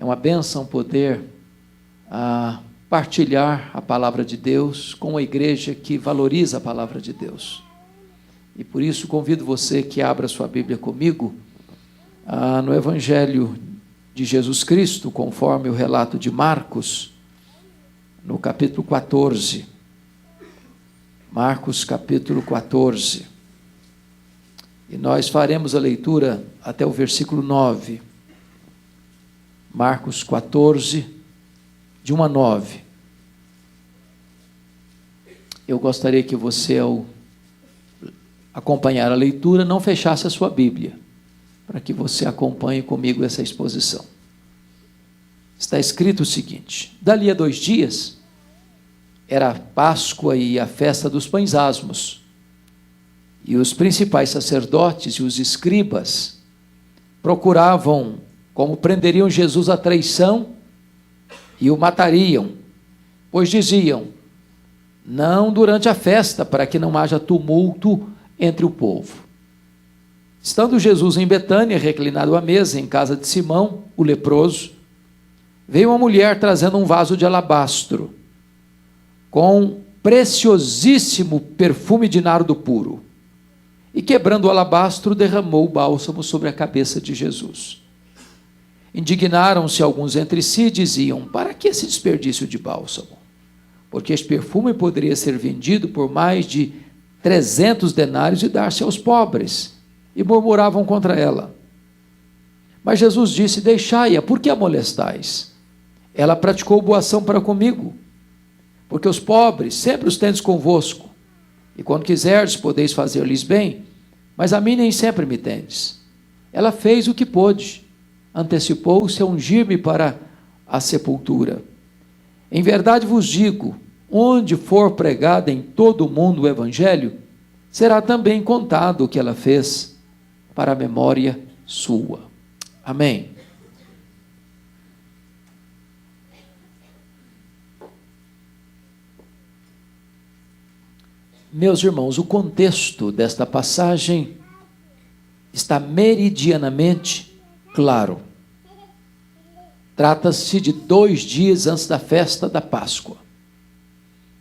É uma bênção poder partilhar a palavra de Deus com uma igreja que valoriza a palavra de Deus. E por isso convido você que abra sua Bíblia comigo no Evangelho de Jesus Cristo, conforme o relato de Marcos, no capítulo 14. Marcos capítulo 14. E nós faremos a leitura até o versículo 9. Marcos 14, de 1 a 9. Eu gostaria que você, ao acompanhar a leitura, não fechasse a sua Bíblia, para que você acompanhe comigo essa exposição. Está escrito o seguinte: dali a 2 dias, era a Páscoa e a festa dos pães asmos, e os principais sacerdotes e os escribas procuravam como prenderiam Jesus à traição e o matariam, pois diziam: não durante a festa, para que não haja tumulto entre o povo. Estando Jesus em Betânia, reclinado à mesa em casa de Simão, o leproso, veio uma mulher trazendo um vaso de alabastro com preciosíssimo perfume de nardo puro, e quebrando o alabastro, derramou o bálsamo sobre a cabeça de Jesus. Indignaram-se alguns entre si e diziam: para que esse desperdício de bálsamo? Porque este perfume poderia ser vendido por mais de 300 denários e dar-se aos pobres. E murmuravam contra ela. Mas Jesus disse: deixai-a, por que a molestais? Ela praticou boa ação para comigo, porque os pobres sempre os tendes convosco, e quando quiserdes podeis fazer-lhes bem, mas a mim nem sempre me tendes. Ela fez o que pôde, antecipou-se a ungir-me para a sepultura. Em verdade vos digo, onde for pregado em todo o mundo o Evangelho, será também contado o que ela fez para a memória sua. Amém. Meus irmãos, o contexto desta passagem está meridianamente claro. Trata-se de 2 dias antes da festa da Páscoa.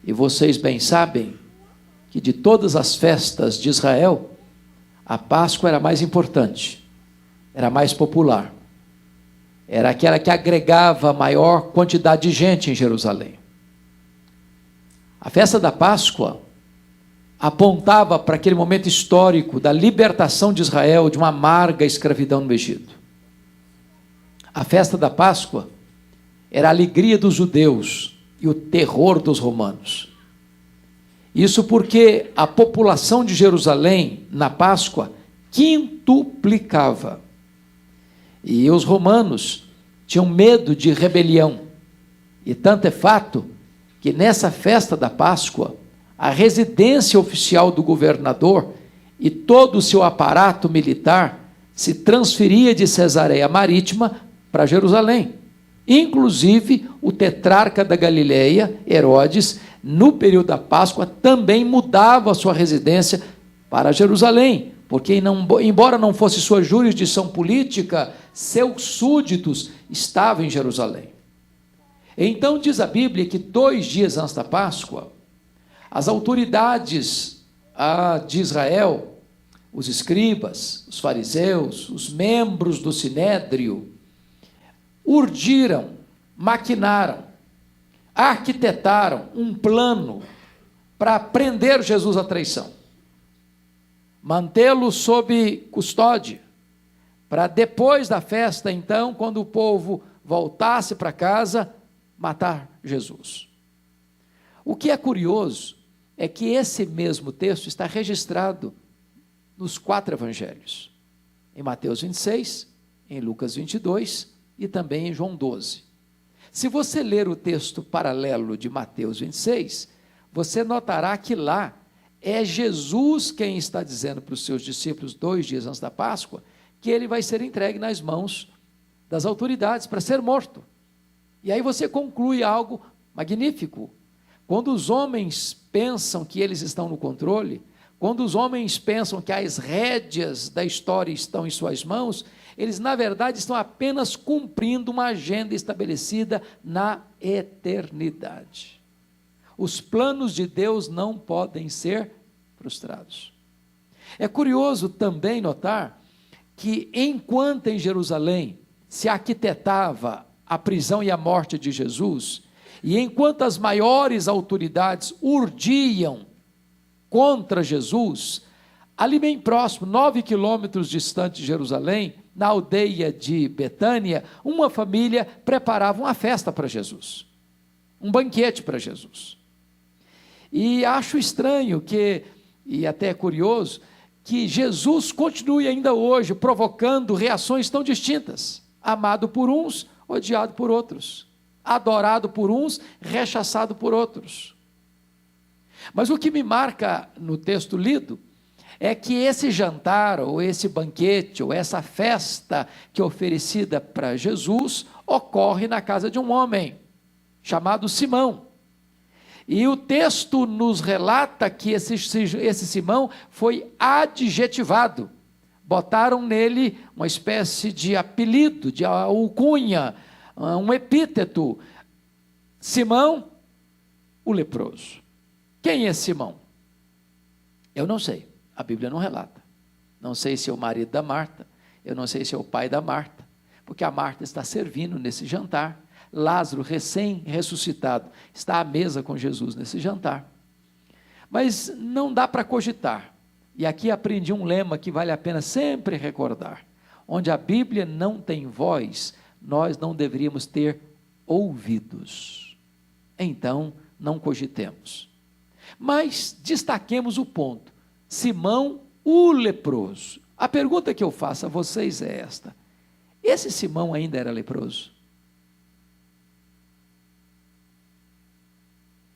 E vocês bem sabem que de todas as festas de Israel, a Páscoa era a mais importante, era a mais popular. Era aquela que agregava a maior quantidade de gente em Jerusalém. A festa da Páscoa apontava para aquele momento histórico da libertação de Israel de uma amarga escravidão no Egito. A festa da Páscoa era a alegria dos judeus e o terror dos romanos. Isso porque a população de Jerusalém, na Páscoa, quintuplicava. E os romanos tinham medo de rebelião. E tanto é fato que nessa festa da Páscoa, a residência oficial do governador e todo o seu aparato militar se transferia de Cesareia Marítima para Jerusalém. Inclusive, o tetrarca da Galileia, Herodes, no período da Páscoa, também mudava a sua residência para Jerusalém, porque embora não fosse sua jurisdição política, seus súditos estavam em Jerusalém. Então diz a Bíblia que 2 dias antes da Páscoa, as autoridades de Israel, os escribas, os fariseus, os membros do sinédrio, urdiram, maquinaram, arquitetaram um plano para prender Jesus à traição, mantê-lo sob custódia, para depois da festa, então, quando o povo voltasse para casa, matar Jesus. O que é curioso é que esse mesmo texto está registrado nos 4 evangelhos, em Mateus 26, em Lucas 22 e também em João 12. Se você ler o texto paralelo de Mateus 26, você notará que lá é Jesus quem está dizendo para os seus discípulos 2 dias antes da Páscoa, que ele vai ser entregue nas mãos das autoridades para ser morto. E aí você conclui algo magnífico. Quando os homens pensam que eles estão no controle, Quando os homens pensam que as rédeas da história estão em suas mãos, eles na verdade estão apenas cumprindo uma agenda estabelecida na eternidade. Os planos de Deus não podem ser frustrados. É curioso também notar que enquanto em Jerusalém se arquitetava a prisão e a morte de Jesus, e enquanto as maiores autoridades urdiam contra Jesus, ali bem próximo, 9 quilômetros distante de Jerusalém, na aldeia de Betânia, uma família preparava uma festa para Jesus, um banquete para Jesus. E acho estranho e até curioso, que Jesus continue ainda hoje provocando reações tão distintas, amado por uns, odiado por outros, adorado por uns, rechaçado por outros. Mas o que me marca no texto lido é que esse jantar, ou esse banquete, ou essa festa que é oferecida para Jesus, ocorre na casa de um homem, chamado Simão. E o texto nos relata que esse Simão foi adjetivado. Botaram nele uma espécie de apelido, de alcunha, um epíteto. Simão, o leproso. Quem é Simão? Eu não sei, a Bíblia não relata. Não sei se é o marido da Marta, eu não sei se é o pai da Marta, porque a Marta está servindo nesse jantar. Lázaro, recém-ressuscitado, está à mesa com Jesus nesse jantar. Mas não dá para cogitar. E aqui aprendi um lema que vale a pena sempre recordar. Onde a Bíblia não tem voz, nós não deveríamos ter ouvidos. Então, não cogitemos. Mas destaquemos o ponto. Simão, o leproso. A pergunta que eu faço a vocês é esta: esse Simão ainda era leproso?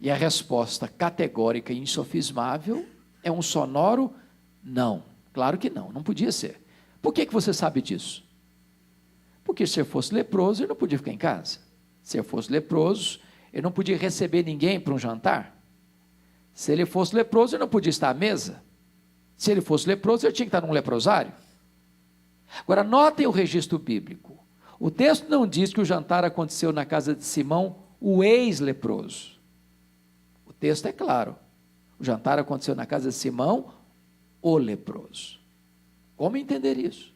E a resposta categórica e insofismável é um sonoro não. Claro que não, não podia ser. Por que você sabe disso? Porque se eu fosse leproso, eu não podia ficar em casa. Se eu fosse leproso, eu não podia receber ninguém para um jantar. Se ele fosse leproso, eu não podia estar à mesa. Se ele fosse leproso, eu tinha que estar num leprosário. Agora, notem o registro bíblico. O texto não diz que o jantar aconteceu na casa de Simão, o ex-leproso. O texto é claro. O jantar aconteceu na casa de Simão, o leproso. Como entender isso?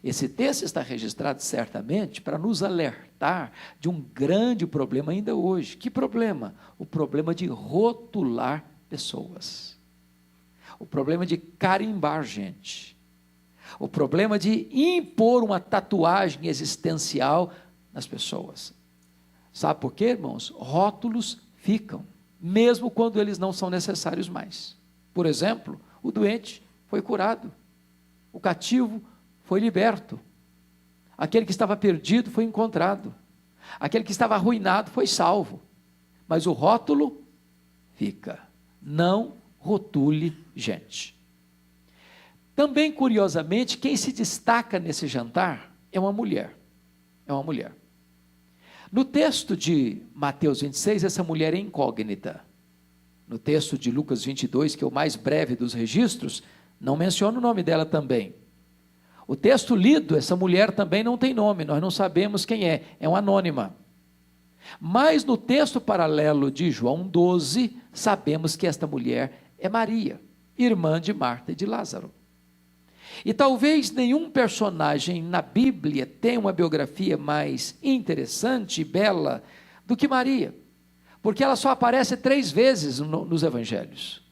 Esse texto está registrado certamente para nos alertar de um grande problema ainda hoje. Que problema? O problema de rotular pessoas. O problema de carimbar gente. O problema de impor uma tatuagem existencial nas pessoas. Sabe por quê, irmãos? Rótulos ficam, mesmo quando eles não são necessários mais. Por exemplo, o doente foi curado, o cativo foi liberto, aquele que estava perdido foi encontrado, aquele que estava arruinado foi salvo, mas o rótulo fica. Não rotule gente. Também, curiosamente, quem se destaca nesse jantar é uma mulher. É uma mulher. No texto de Mateus 26, essa mulher é incógnita. No texto de Lucas 22, que é o mais breve dos registros, não menciona o nome dela também. O texto lido, essa mulher também não tem nome, nós não sabemos quem é uma anônima. Mas no texto paralelo de João 12, sabemos que esta mulher é Maria, irmã de Marta e de Lázaro. E talvez nenhum personagem na Bíblia tenha uma biografia mais interessante e bela do que Maria, porque ela só aparece 3 vezes nos evangelhos.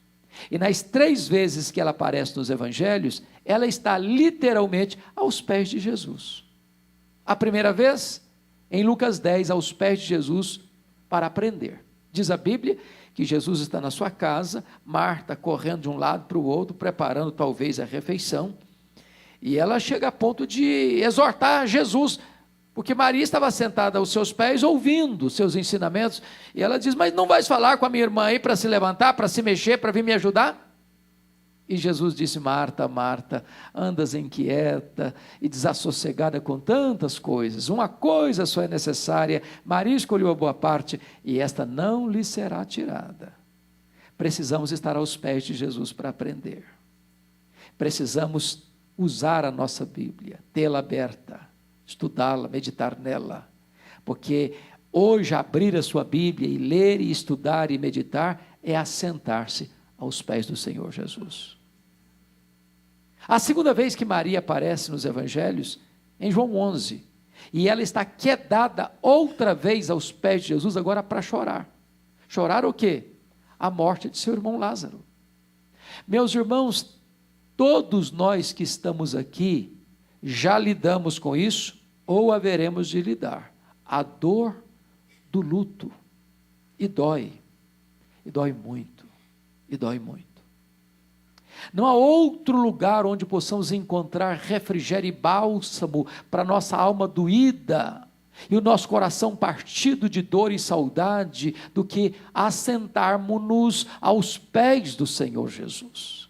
E nas 3 vezes que ela aparece nos evangelhos, ela está literalmente aos pés de Jesus. A primeira vez, em Lucas 10, aos pés de Jesus, para aprender. Diz a Bíblia que Jesus está na sua casa, Marta correndo de um lado para o outro, preparando talvez a refeição, e ela chega a ponto de exortar Jesus, porque Maria estava sentada aos seus pés, ouvindo seus ensinamentos, e ela diz: mas não vais falar com a minha irmã aí para se levantar, para se mexer, para vir me ajudar? E Jesus disse: Marta, Marta, andas inquieta e desassossegada com tantas coisas, uma coisa só é necessária, Maria escolheu a boa parte, e esta não lhe será tirada. Precisamos estar aos pés de Jesus para aprender. Precisamos usar a nossa Bíblia, tê-la aberta, estudá-la, meditar nela. Porque hoje abrir a sua Bíblia e ler e estudar e meditar é assentar-se aos pés do Senhor Jesus. A segunda vez que Maria aparece nos Evangelhos, em João 11, e ela está quedada outra vez aos pés de Jesus, agora para chorar. Chorar o quê? A morte de seu irmão Lázaro. Meus irmãos, todos nós que estamos aqui, já lidamos com isso, ou haveremos de lidar. A dor do luto, e dói muito, e dói muito. Não há outro lugar onde possamos encontrar refrigério e bálsamo para nossa alma doída e o nosso coração partido de dor e saudade do que assentarmos-nos aos pés do Senhor Jesus.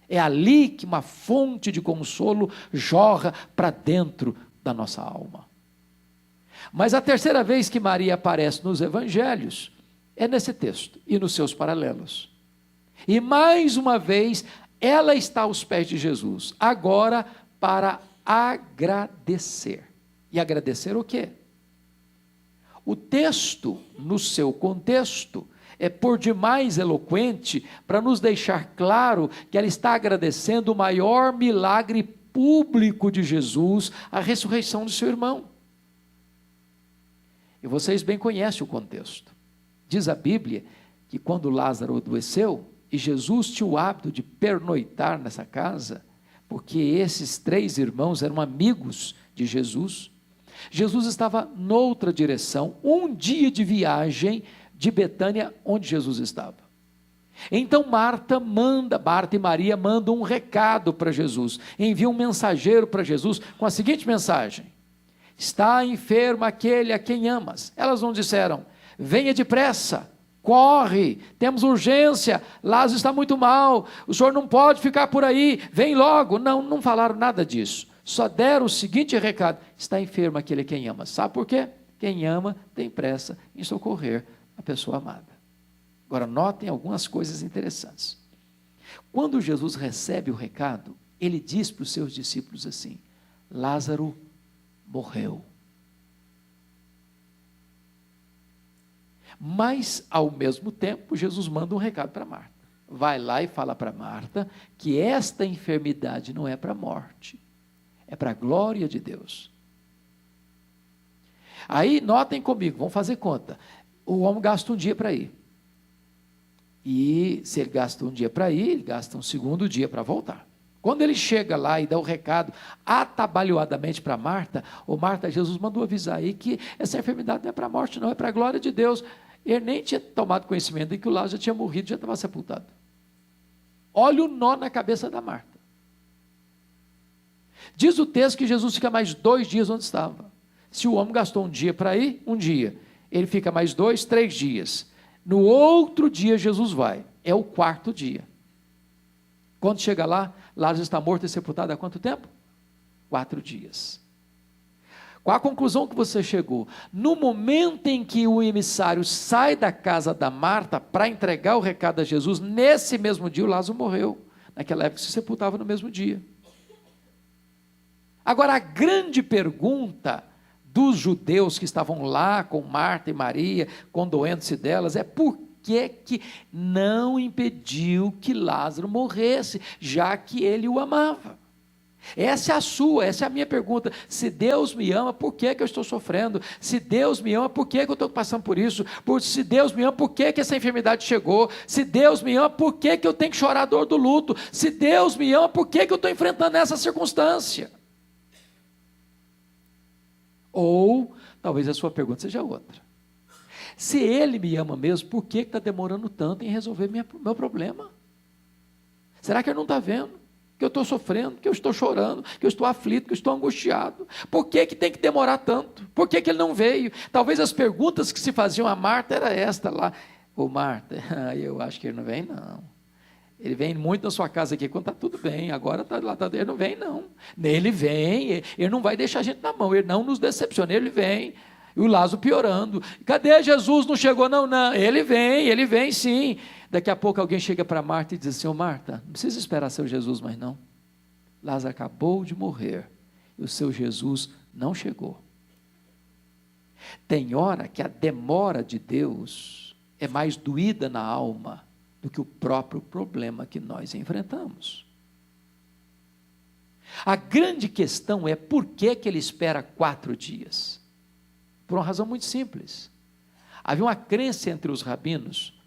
É ali que uma fonte de consolo jorra para dentro da nossa alma. Mas a terceira vez que Maria aparece nos Evangelhos é nesse texto e nos seus paralelos. E mais uma vez ela está aos pés de Jesus, agora para agradecer. E agradecer o quê? O texto, no seu contexto, é por demais eloquente para nos deixar claro que ela está agradecendo o maior milagre público de Jesus, a ressurreição do seu irmão. E vocês bem conhecem o contexto. Diz a Bíblia que quando Lázaro adoeceu, e Jesus tinha o hábito de pernoitar nessa casa, porque esses 3 irmãos eram amigos de Jesus. Jesus estava noutra direção, um dia de viagem de Betânia, onde Jesus estava. Então Marta e Maria mandam um recado para Jesus, enviam um mensageiro para Jesus com a seguinte mensagem: está enfermo aquele a quem amas. Elas não disseram, venha depressa, corre, temos urgência, Lázaro está muito mal, o senhor não pode ficar por aí, vem logo. Não falaram nada disso, só deram o seguinte recado: está enfermo aquele a quem ama. Sabe por quê? Quem ama tem pressa em socorrer a pessoa amada. Agora notem algumas coisas interessantes. Quando Jesus recebe o recado, ele diz para os seus discípulos assim: Lázaro morreu. Mas, ao mesmo tempo, Jesus manda um recado para Marta. Vai lá e fala para Marta que esta enfermidade não é para a morte, é para a glória de Deus. Aí, notem comigo, vamos fazer conta. O homem gasta um dia para ir. E se ele gasta um dia para ir, ele gasta um segundo dia para voltar. Quando ele chega lá e dá o recado atabalhoadamente para Marta, Marta, Jesus mandou avisar aí que essa enfermidade não é para a morte, não, é para a glória de Deus. Ele nem tinha tomado conhecimento de que o Lázaro já tinha morrido, já estava sepultado. Olha o nó na cabeça da Marta. Diz o texto que Jesus fica mais 2 dias onde estava. Se o homem gastou um dia para ir, um dia, ele fica mais 2, 3 dias. No outro dia Jesus vai, é o 4º dia. Quando chega lá, Lázaro está morto e sepultado há quanto tempo? 4 dias. Qual a conclusão que você chegou? No momento em que o emissário sai da casa da Marta para entregar o recado a Jesus, nesse mesmo dia o Lázaro morreu. Naquela época se sepultava no mesmo dia. Agora a grande pergunta dos judeus que estavam lá com Marta e Maria, condoendo-se delas, é por que não impediu que Lázaro morresse, já que ele o amava? Essa é a minha pergunta. Se Deus me ama, por que eu estou sofrendo? Se Deus me ama, por que eu estou passando por isso? Se Deus me ama, por que essa enfermidade chegou? Se Deus me ama, por que eu tenho que chorar a dor do luto? Se Deus me ama, por que eu estou enfrentando essa circunstância? Ou, talvez a sua pergunta seja outra. Se Ele me ama mesmo, por que está demorando tanto em resolver meu problema? Será que Ele não está vendo? Que eu estou sofrendo, que eu estou chorando, que eu estou aflito, que eu estou angustiado. Por que tem que demorar tanto? Por que ele não veio? Talvez as perguntas que se faziam a Marta era esta lá. Marta, eu acho que ele não vem não. Ele vem muito na sua casa aqui quando está tudo bem, agora ele não vem não. Ele vem, ele não vai deixar a gente na mão, ele não nos decepciona, ele vem. E o Lázaro piorando. Cadê Jesus? Não chegou? Não, não. Ele vem sim. Daqui a pouco alguém chega para Marta e diz assim: ô Marta, não precisa esperar seu Jesus mais não. Lázaro acabou de morrer e o seu Jesus não chegou. Tem hora que a demora de Deus é mais doída na alma do que o próprio problema que nós enfrentamos. A grande questão é por que ele espera 4 dias? Por uma razão muito simples. Havia uma crença entre os rabinos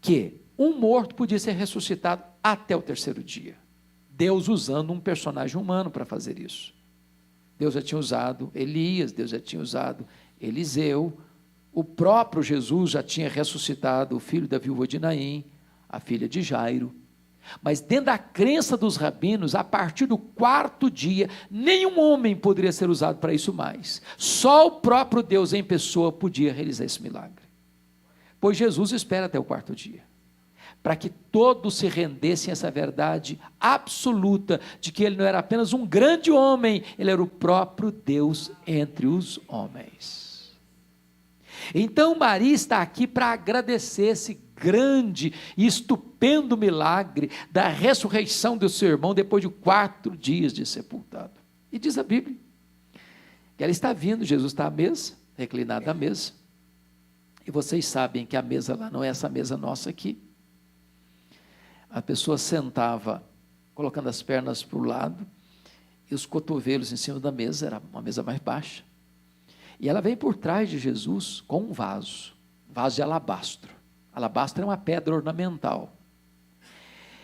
que um morto podia ser ressuscitado até o 3º dia. Deus usando um personagem humano para fazer isso. Deus já tinha usado Elias, Deus já tinha usado Eliseu, o próprio Jesus já tinha ressuscitado o filho da viúva de Naim, a filha de Jairo. Mas dentro da crença dos rabinos, a partir do 4º dia, nenhum homem poderia ser usado para isso mais. Só o próprio Deus em pessoa podia realizar esse milagre. Pois Jesus espera até o 4º dia, para que todos se rendessem a essa verdade absoluta, de que ele não era apenas um grande homem, ele era o próprio Deus entre os homens. Então Maria está aqui para agradecer esse grande e estupendo milagre da ressurreição do seu irmão depois de 4 dias de sepultado. E diz a Bíblia que ela está vindo, Jesus está à mesa, reclinado à mesa, e vocês sabem que a mesa lá não é essa mesa nossa aqui. A pessoa sentava colocando as pernas para o lado e os cotovelos em cima da mesa, era uma mesa mais baixa. E ela vem por trás de Jesus com um vaso de alabastro. Alabastro é uma pedra ornamental.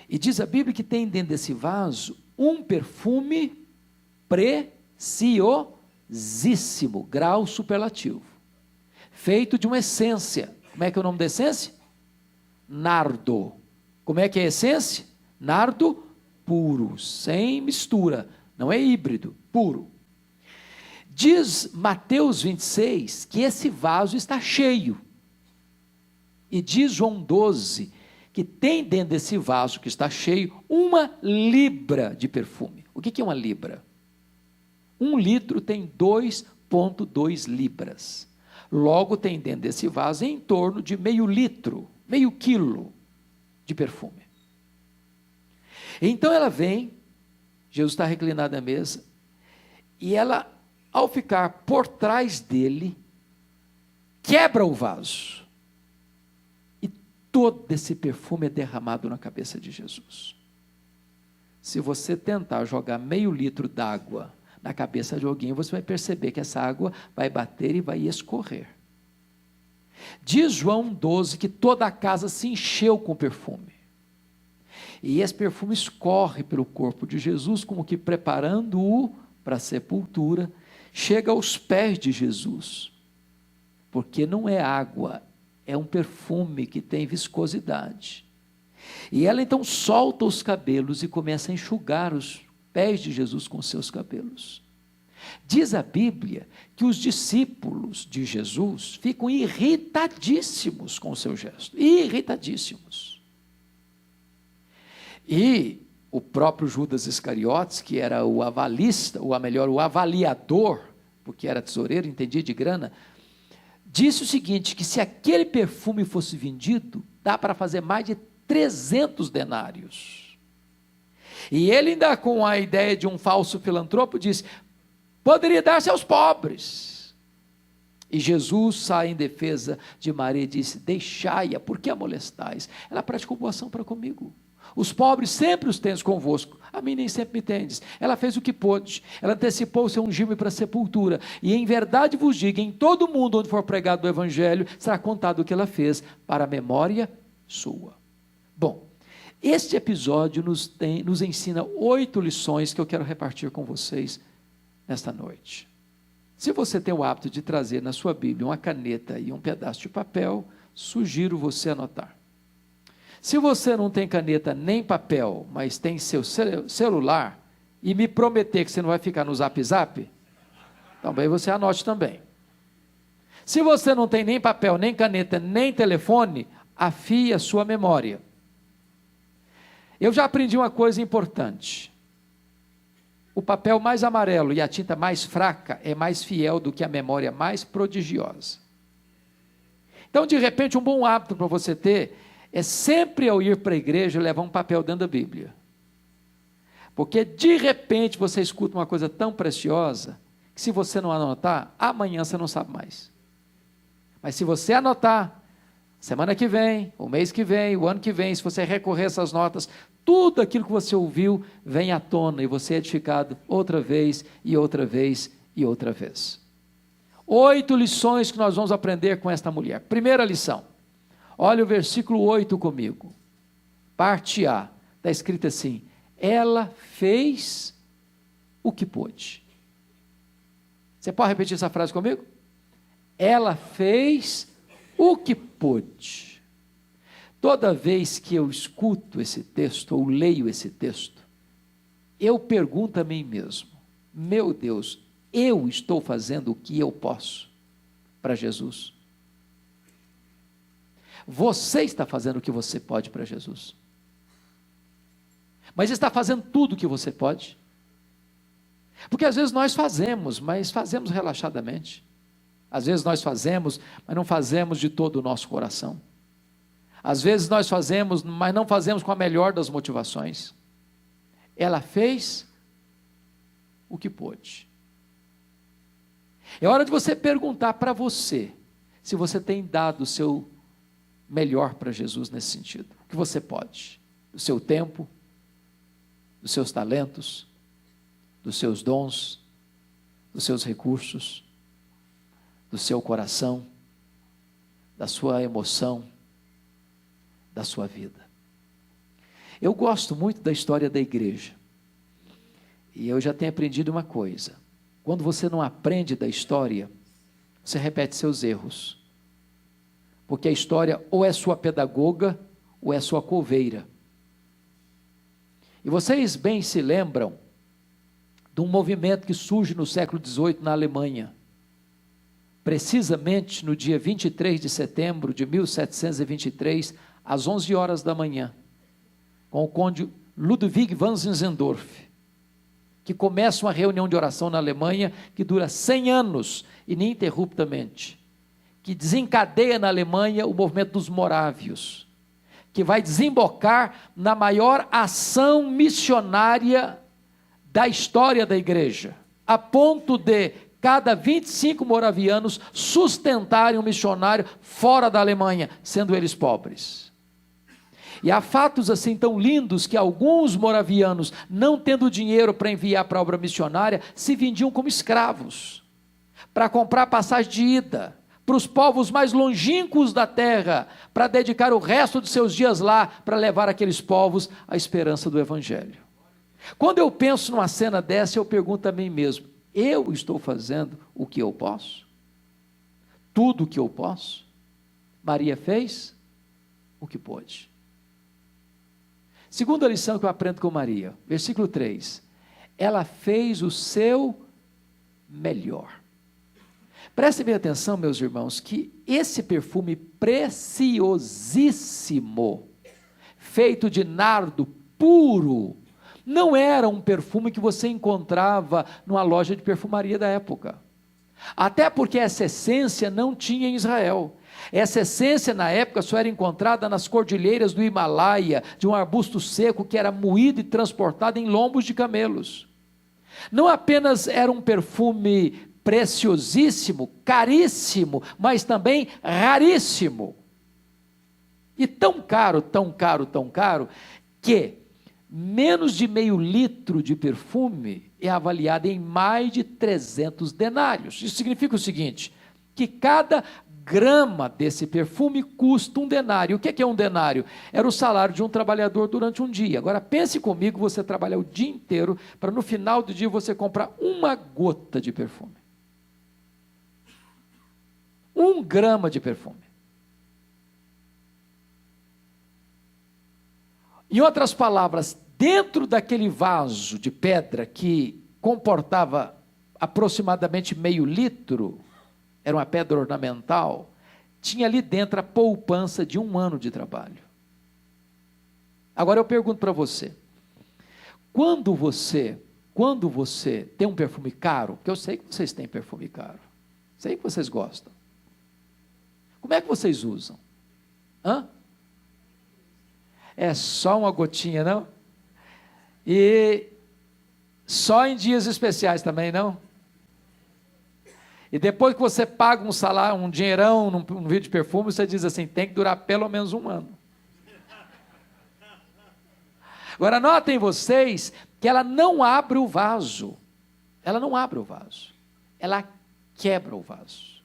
E diz a Bíblia que tem dentro desse vaso um perfume preciosíssimo, grau superlativo, feito de uma essência. Como é que é o nome da essência? Nardo. Como é que é a essência? Nardo puro, sem mistura, não é híbrido, puro. Diz Mateus 26 que esse vaso está cheio. E diz João 12 que tem dentro desse vaso que está cheio 1 libra de perfume. O que é 1 libra? 1 litro tem 2,2 libras. Logo tem dentro desse vaso em torno de meio litro, meio quilo de perfume. Então ela vem, Jesus está reclinado à mesa, e ela, ao ficar por trás dele, quebra o vaso, e todo esse perfume é derramado na cabeça de Jesus. Se você tentar jogar meio litro d'água na cabeça de alguém, você vai perceber que essa água vai bater e vai escorrer. Diz João 12 que toda a casa se encheu com perfume, e esse perfume escorre pelo corpo de Jesus, como que preparando-o para a sepultura, chega aos pés de Jesus, porque não é água, é um perfume que tem viscosidade. E ela então solta os cabelos e começa a enxugar os pés de Jesus com seus cabelos. Diz a Bíblia que os discípulos de Jesus ficam irritadíssimos com o seu gesto, irritadíssimos. E o próprio Judas Iscariotes, que era o avalista, ou melhor, o avaliador, porque era tesoureiro, entendia de grana, disse o seguinte, que se aquele perfume fosse vendido, dá para fazer mais de 300 denários. E ele ainda com a ideia de um falso filantropo, disse, poderia dar-se aos pobres. E Jesus sai em defesa de Maria e disse, deixai-a, por que a molestais? Ela praticou boa ação para comigo. Os pobres sempre os tendes convosco, a mim nem sempre me tendes. Ela fez o que pôde, ela antecipou o seu ungir-me para a sepultura, e em verdade vos digo, em todo mundo onde for pregado o evangelho, será contado o que ela fez, para a memória sua. Bom, este episódio nos ensina 8 lições que eu quero repartir com vocês nesta noite. Se você tem o hábito de trazer na sua Bíblia uma caneta e um pedaço de papel, sugiro você anotar. Se você não tem caneta nem papel, mas tem seu celular, e me prometer que você não vai ficar no Zap Zap, também você anote também. Se você não tem nem papel, nem caneta, nem telefone, afie a sua memória. Eu já aprendi uma coisa importante. o papel mais amarelo e a tinta mais fraca é mais fiel do que a memória mais prodigiosa. Então, de repente, um bom hábito para você ter é sempre ao ir para a igreja levar um papel dentro da Bíblia. Porque de repente você escuta uma coisa tão preciosa que se você não anotar, amanhã você não sabe mais. Mas se você anotar, semana que vem, o mês que vem, o ano que vem, se você recorrer a essas notas, tudo aquilo que você ouviu vem à tona e você é edificado outra vez e outra vez e outra vez. 8 lições que nós vamos aprender com esta mulher. Primeira lição, olha o versículo 8 comigo, parte A, está escrito assim: ela fez o que pôde. Você pode repetir essa frase comigo? Ela fez o que pôde. Toda vez que eu escuto esse texto, ou leio esse texto, eu pergunto a mim mesmo: meu Deus, eu estou fazendo o que eu posso para Jesus? Você está fazendo o que você pode para Jesus? Mas está fazendo tudo o que você pode? Porque às vezes nós fazemos, mas fazemos relaxadamente. Às vezes nós fazemos, mas não fazemos de todo o nosso coração. Às vezes nós fazemos, mas não fazemos com a melhor das motivações. Ela fez o que pôde. É hora de você perguntar para você, se você tem dado o seu melhor para Jesus nesse sentido. O que você pode? Do seu tempo, dos seus talentos, dos seus dons, dos seus recursos, do seu coração, da sua emoção, da sua vida. Eu gosto muito da história da igreja. E eu já tenho aprendido uma coisa: quando você não aprende da história, você repete seus erros. Porque a história ou é sua pedagoga, ou é sua coveira. E vocês bem se lembram de um movimento que surge no século XVIII na Alemanha. Precisamente no dia 23 de setembro de 1723, às 11 horas da manhã, com o conde Ludwig von Zinzendorf, que começa uma reunião de oração na Alemanha que dura 100 anos, ininterruptamente, que desencadeia na Alemanha o movimento dos morávios, que vai desembocar na maior ação missionária da história da igreja, a ponto de cada 25 moravianos sustentarem um missionário fora da Alemanha, sendo eles pobres. E há fatos assim tão lindos que alguns moravianos, não tendo dinheiro para enviar para a obra missionária, se vendiam como escravos, para comprar passagem de ida, para os povos mais longínquos da terra, para dedicar o resto de seus dias lá, para levar aqueles povos à esperança do Evangelho. Quando eu penso numa cena dessa, eu pergunto a mim mesmo: eu estou fazendo o que eu posso? Tudo o que eu posso? Maria fez o que pôde. Segunda lição que eu aprendo com Maria, versículo 3. Ela fez o seu melhor. Prestem bem atenção, meus irmãos, que esse perfume preciosíssimo, feito de nardo puro, não era um perfume que você encontrava numa loja de perfumaria da época. Até porque essa essência não tinha em Israel. Essa essência na época só era encontrada nas cordilheiras do Himalaia, de um arbusto seco que era moído e transportado em lombos de camelos. Não apenas era um perfume preciosíssimo, caríssimo, mas também raríssimo. E tão caro, tão caro, tão caro, que menos de meio litro de perfume é avaliado em mais de 300 denários. Isso significa o seguinte, que cada grama desse perfume custa 1 denário. O que é 1 denário? Era o salário de um trabalhador durante um dia. Agora pense comigo, você trabalhar o dia inteiro, para no final do dia você comprar uma gota de perfume. 1 grama de perfume. Em outras palavras, dentro daquele vaso de pedra que comportava aproximadamente meio litro, era uma pedra ornamental, tinha ali dentro a poupança de 1 ano de trabalho. Agora eu pergunto para você, quando você quando você tem um perfume caro, porque eu sei que vocês têm perfume caro, sei que vocês gostam, como é que vocês usam? É só uma gotinha, não? E só em dias especiais também, não? E depois que você paga um salário, um dinheirão num vidro de perfume, você diz assim, tem que durar pelo menos 1 ano. Agora notem vocês que ela não abre o vaso. Ela não abre o vaso. Ela quebra o vaso.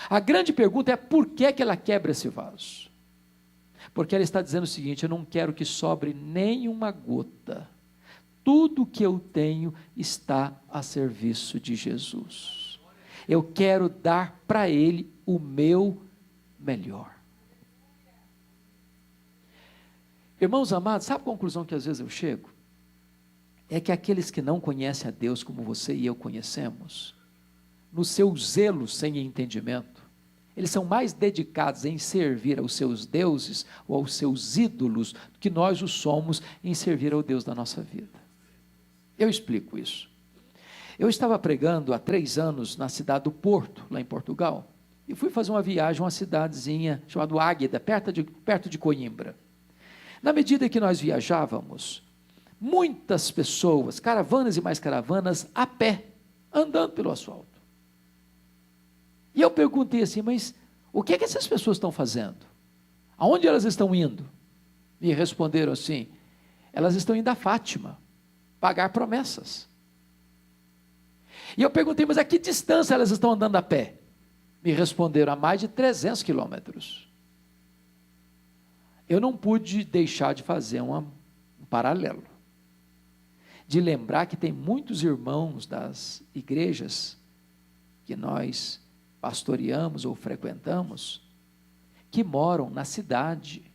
A grande pergunta é por que ela quebra esse vaso? Porque ela está dizendo o seguinte, eu não quero que sobre nenhuma gota. Tudo que eu tenho está a serviço de Jesus. Eu quero dar para Ele o meu melhor. Irmãos amados, sabe a conclusão que às vezes eu chego? É que aqueles que não conhecem a Deus como você e eu conhecemos, no seu zelo sem entendimento, eles são mais dedicados em servir aos seus deuses ou aos seus ídolos do que nós o somos em servir ao Deus da nossa vida. Eu explico isso. Eu estava pregando há 3 anos na cidade do Porto, lá em Portugal, e fui fazer uma viagem a uma cidadezinha chamada Águeda, perto de Coimbra. Na medida que nós viajávamos, muitas pessoas, caravanas e mais caravanas, a pé, andando pelo asfalto. E eu perguntei assim, mas o que é que essas pessoas estão fazendo? Aonde elas estão indo? Me responderam assim, elas estão indo a Fátima, pagar promessas. E eu perguntei, mas a que distância elas estão andando a pé? Me responderam, a mais de 300 quilômetros. Eu não pude deixar de fazer um paralelo. De lembrar que tem muitos irmãos das igrejas que nós pastoreamos ou frequentamos, que moram na cidade,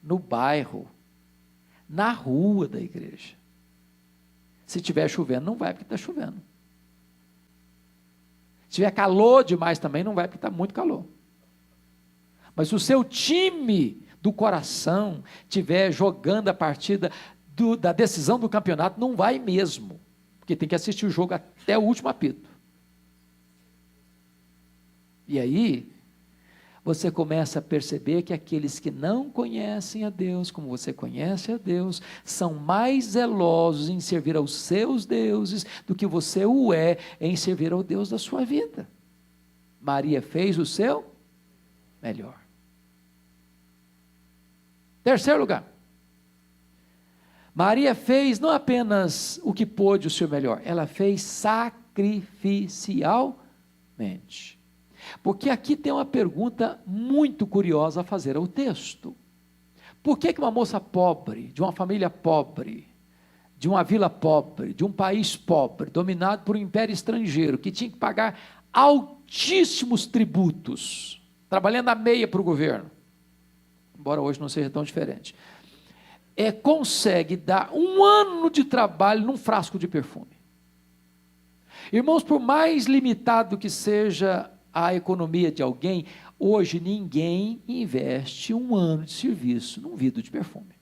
no bairro, na rua da igreja. Se estiver chovendo, não vai porque está chovendo. Se tiver calor demais também, não vai porque está muito calor. Mas se o seu time do coração estiver jogando a partida da decisão do campeonato, não vai mesmo, porque tem que assistir o jogo até o último apito. E aí, você começa a perceber que aqueles que não conhecem a Deus, como você conhece a Deus, são mais zelosos em servir aos seus deuses do que você o é em servir ao Deus da sua vida. Maria fez o seu melhor. Terceiro lugar, Maria fez não apenas o que pôde o seu melhor, ela fez sacrificialmente. Porque aqui tem uma pergunta muito curiosa a fazer ao texto. Por que uma moça pobre, de uma família pobre, de uma vila pobre, de um país pobre, dominado por um império estrangeiro, que tinha que pagar altíssimos tributos, trabalhando à meia para o governo, embora hoje não seja tão diferente, consegue dar 1 ano de trabalho num frasco de perfume? Irmãos, por mais limitado que seja a economia de alguém, hoje ninguém investe 1 ano de serviço num vidro de perfume.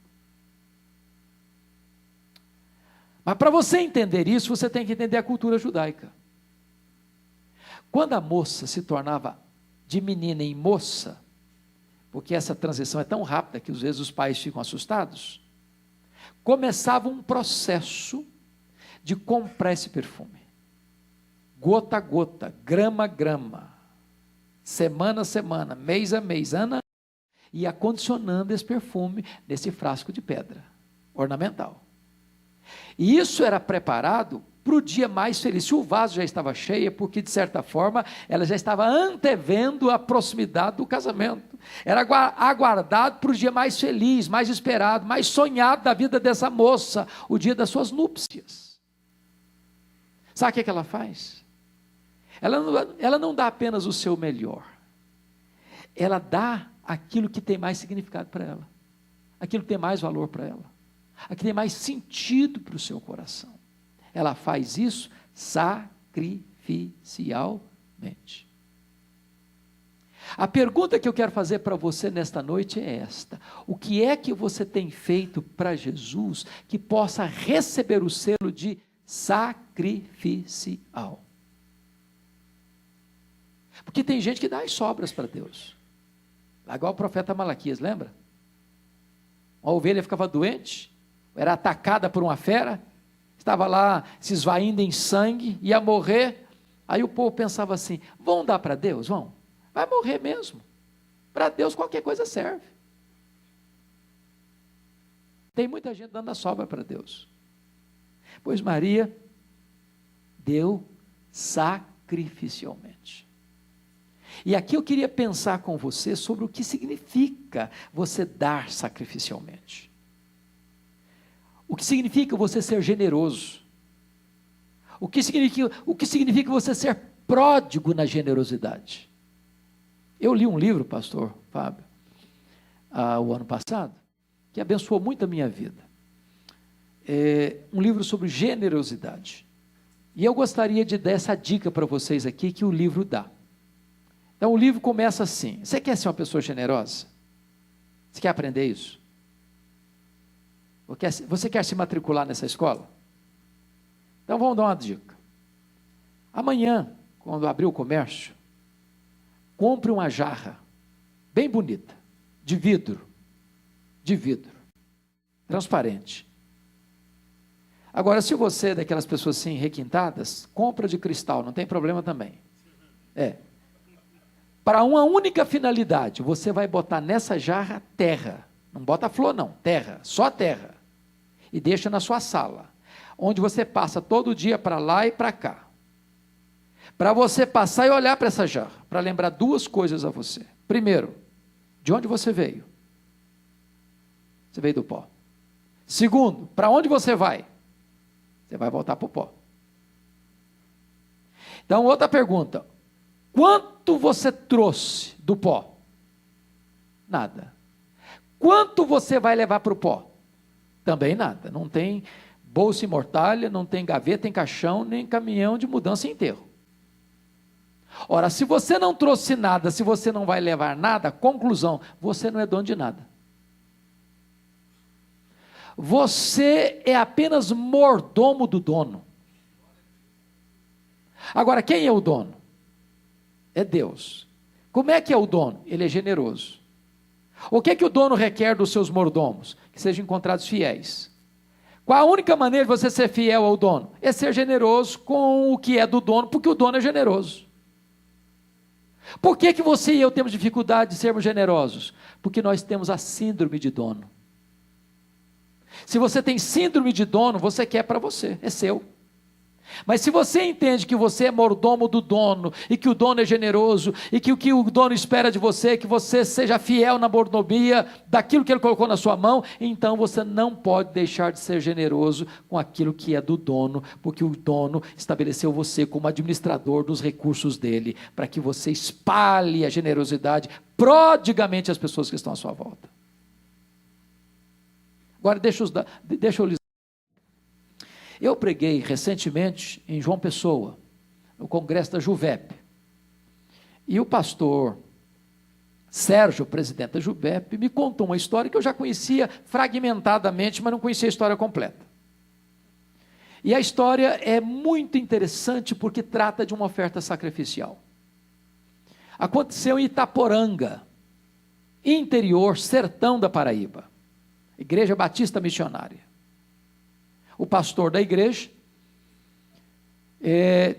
Mas para você entender isso, você tem que entender a cultura judaica. Quando a moça se tornava de menina em moça, porque essa transição é tão rápida que às vezes os pais ficam assustados, começava um processo de comprar esse perfume, gota a gota, grama a grama, semana a semana, mês a mês, ano a ano, e acondicionando esse perfume nesse frasco de pedra ornamental. E isso era preparado para o dia mais feliz. Se o vaso já estava cheio, porque de certa forma ela já estava antevendo a proximidade do casamento. Era aguardado para o dia mais feliz, mais esperado, mais sonhado da vida dessa moça, o dia das suas núpcias. Sabe o que ela faz? Ela não dá apenas o seu melhor, ela dá aquilo que tem mais significado para ela, aquilo que tem mais valor para ela, aquilo que tem mais sentido para o seu coração. Ela faz isso sacrificialmente. A pergunta que eu quero fazer para você nesta noite é esta: o que é que você tem feito para Jesus que possa receber o selo de sacrificial. Porque tem gente que dá as sobras para Deus. Igual o profeta Malaquias, lembra? Uma ovelha ficava doente, era atacada por uma fera, estava lá se esvaindo em sangue, ia morrer. Aí o povo pensava assim: vão dar para Deus? Vão. Vai morrer mesmo. Para Deus qualquer coisa serve. Tem muita gente dando a sobra para Deus. Pois Maria deu sacrificialmente. E aqui eu queria pensar com você sobre o que significa você dar sacrificialmente. O que significa você ser generoso. O que significa você ser pródigo na generosidade. Eu li um livro, pastor Fábio, o ano passado, que abençoou muito a minha vida. Um livro sobre generosidade. E eu gostaria de dar essa dica para vocês aqui que o livro dá. Então o livro começa assim: você quer ser uma pessoa generosa? Você quer aprender isso? Você quer se matricular nessa escola? Então vamos dar uma dica. Amanhã, quando abrir o comércio, compre uma jarra bem bonita, de vidro, transparente. Agora, se você é daquelas pessoas assim requintadas, compra de cristal, não tem problema também. Para uma única finalidade, você vai botar nessa jarra terra. Não bota flor não, terra, só terra. E deixa na sua sala, onde você passa todo dia para lá e para cá. Para você passar e olhar para essa jarra, para lembrar duas coisas a você. Primeiro, de onde você veio? Você veio do pó. Segundo, para onde você vai? Você vai voltar para o pó. Então, outra pergunta: quanto você trouxe do pó? Nada. Quanto você vai levar para o pó? Também nada. Não tem bolsa e mortalha, não tem gaveta em caixão, nem caminhão de mudança e enterro. Ora, se você não trouxe nada, se você não vai levar nada, conclusão: você não é dono de nada. Você é apenas mordomo do dono. Agora, quem é o dono? É Deus. Como é que é o dono? Ele é generoso. O que é que o dono requer dos seus mordomos? Que sejam encontrados fiéis. Qual a única maneira de você ser fiel ao dono? É ser generoso com o que é do dono, porque o dono é generoso. Por que você e eu temos dificuldade de sermos generosos? Porque nós temos a síndrome de dono. Se você tem síndrome de dono, você quer para você, é seu. Mas se você entende que você é mordomo do dono, e que o dono é generoso, e que o que o dono espera de você é que você seja fiel na mordomia daquilo que ele colocou na sua mão, então você não pode deixar de ser generoso com aquilo que é do dono, porque o dono estabeleceu você como administrador dos recursos dele, para que você espalhe a generosidade prodigamente às pessoas que estão à sua volta. Agora deixa eu lhes... Eu preguei recentemente em João Pessoa, no congresso da Juvep, e o pastor Sérgio, presidente da Juvep, me contou uma história que eu já conhecia fragmentadamente, mas não conhecia a história completa. E a história é muito interessante porque trata de uma oferta sacrificial. Aconteceu em Itaporanga, interior, sertão da Paraíba, Igreja Batista Missionária. O pastor da igreja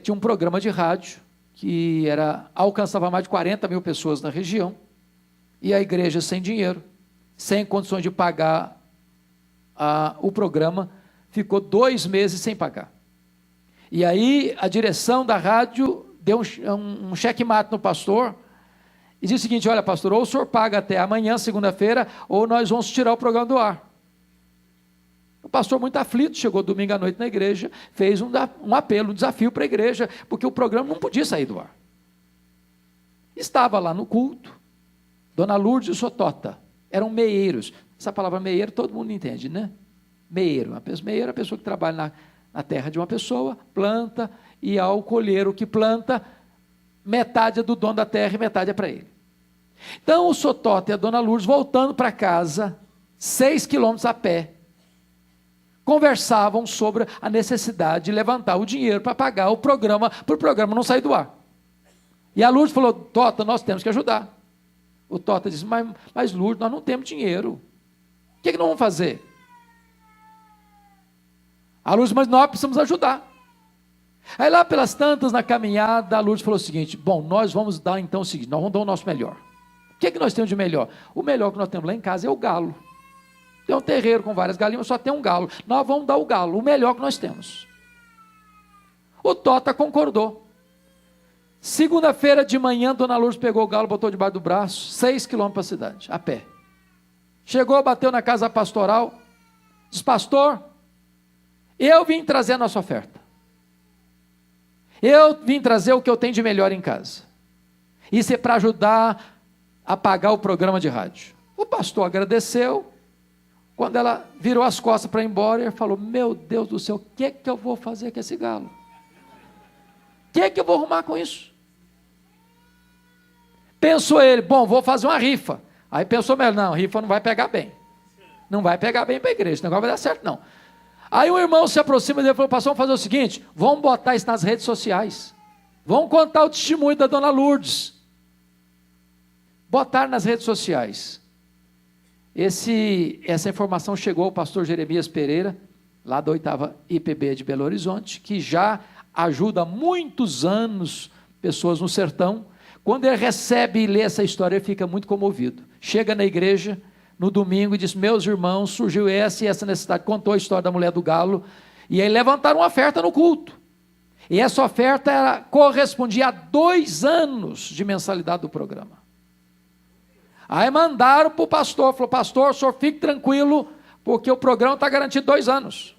tinha um programa de rádio que alcançava mais de 40 mil pessoas na região, e a igreja sem dinheiro, sem condições de pagar o programa, ficou 2 meses sem pagar. E aí a direção da rádio deu um checkmate no pastor e disse o seguinte: olha, pastor, ou o senhor paga até amanhã, segunda-feira, ou nós vamos tirar o programa do ar. O pastor, muito aflito, chegou domingo à noite na igreja, fez um apelo, um desafio para a igreja, porque o programa não podia sair do ar. Estava lá no culto Dona Lourdes e Sotota, eram meeiros. Essa palavra meeiro todo mundo entende, né? Meeiro é a pessoa que trabalha na terra de uma pessoa, planta, e ao colher o que planta, metade é do dono da terra e metade é para ele. Então o Sotota e a Dona Lourdes voltando para casa, 6 quilômetros a pé, conversavam sobre a necessidade de levantar o dinheiro para pagar o programa, para o programa não sair do ar. E a Lourdes falou: Tota, nós temos que ajudar. O Tota disse: mas Lourdes, nós não temos dinheiro. O que nós vamos fazer? A Lourdes: mas nós precisamos ajudar. Aí lá pelas tantas, na caminhada, a Lourdes falou o seguinte: bom, nós vamos dar então o seguinte, nós vamos dar o nosso melhor. O que nós temos de melhor? O melhor que nós temos lá em casa é o galo. Tem um terreiro com várias galinhas, só tem um galo. Nós vamos dar o galo, o melhor que nós temos. O Tota concordou. Segunda-feira de manhã, Dona Lourdes pegou o galo, botou debaixo do braço, 6 quilômetros para a cidade, a pé. Chegou, bateu na casa pastoral, disse: pastor, eu vim trazer a nossa oferta. Eu vim trazer o que eu tenho de melhor em casa. Isso é para ajudar a pagar o programa de rádio. O pastor agradeceu. Quando ela virou as costas para ir embora, ele falou: meu Deus do céu, o que é que eu vou fazer com esse galo? O que é que eu vou arrumar com isso? Pensou ele: bom, vou fazer uma rifa. Aí pensou melhor: não, rifa não vai pegar bem. Não vai pegar bem para a igreja, o negócio vai dar certo não. Aí um irmão se aproxima dele e falou: pastor, vamos fazer o seguinte, vamos botar isso nas redes sociais. Vamos contar o testemunho da Dona Lourdes. Botar nas redes sociais. Essa informação chegou ao pastor Jeremias Pereira, lá da 8ª IPB de Belo Horizonte, que já ajuda há muitos anos pessoas no sertão. Quando ele recebe e lê essa história, ele fica muito comovido. Chega na igreja no domingo e diz: meus irmãos, surgiu essa e essa necessidade. Contou a história da mulher do galo, e aí levantaram uma oferta no culto. E essa oferta correspondia a 2 anos de mensalidade do programa. Aí mandaram para o pastor, falou: pastor, o senhor fique tranquilo, porque o programa está garantido 2 anos.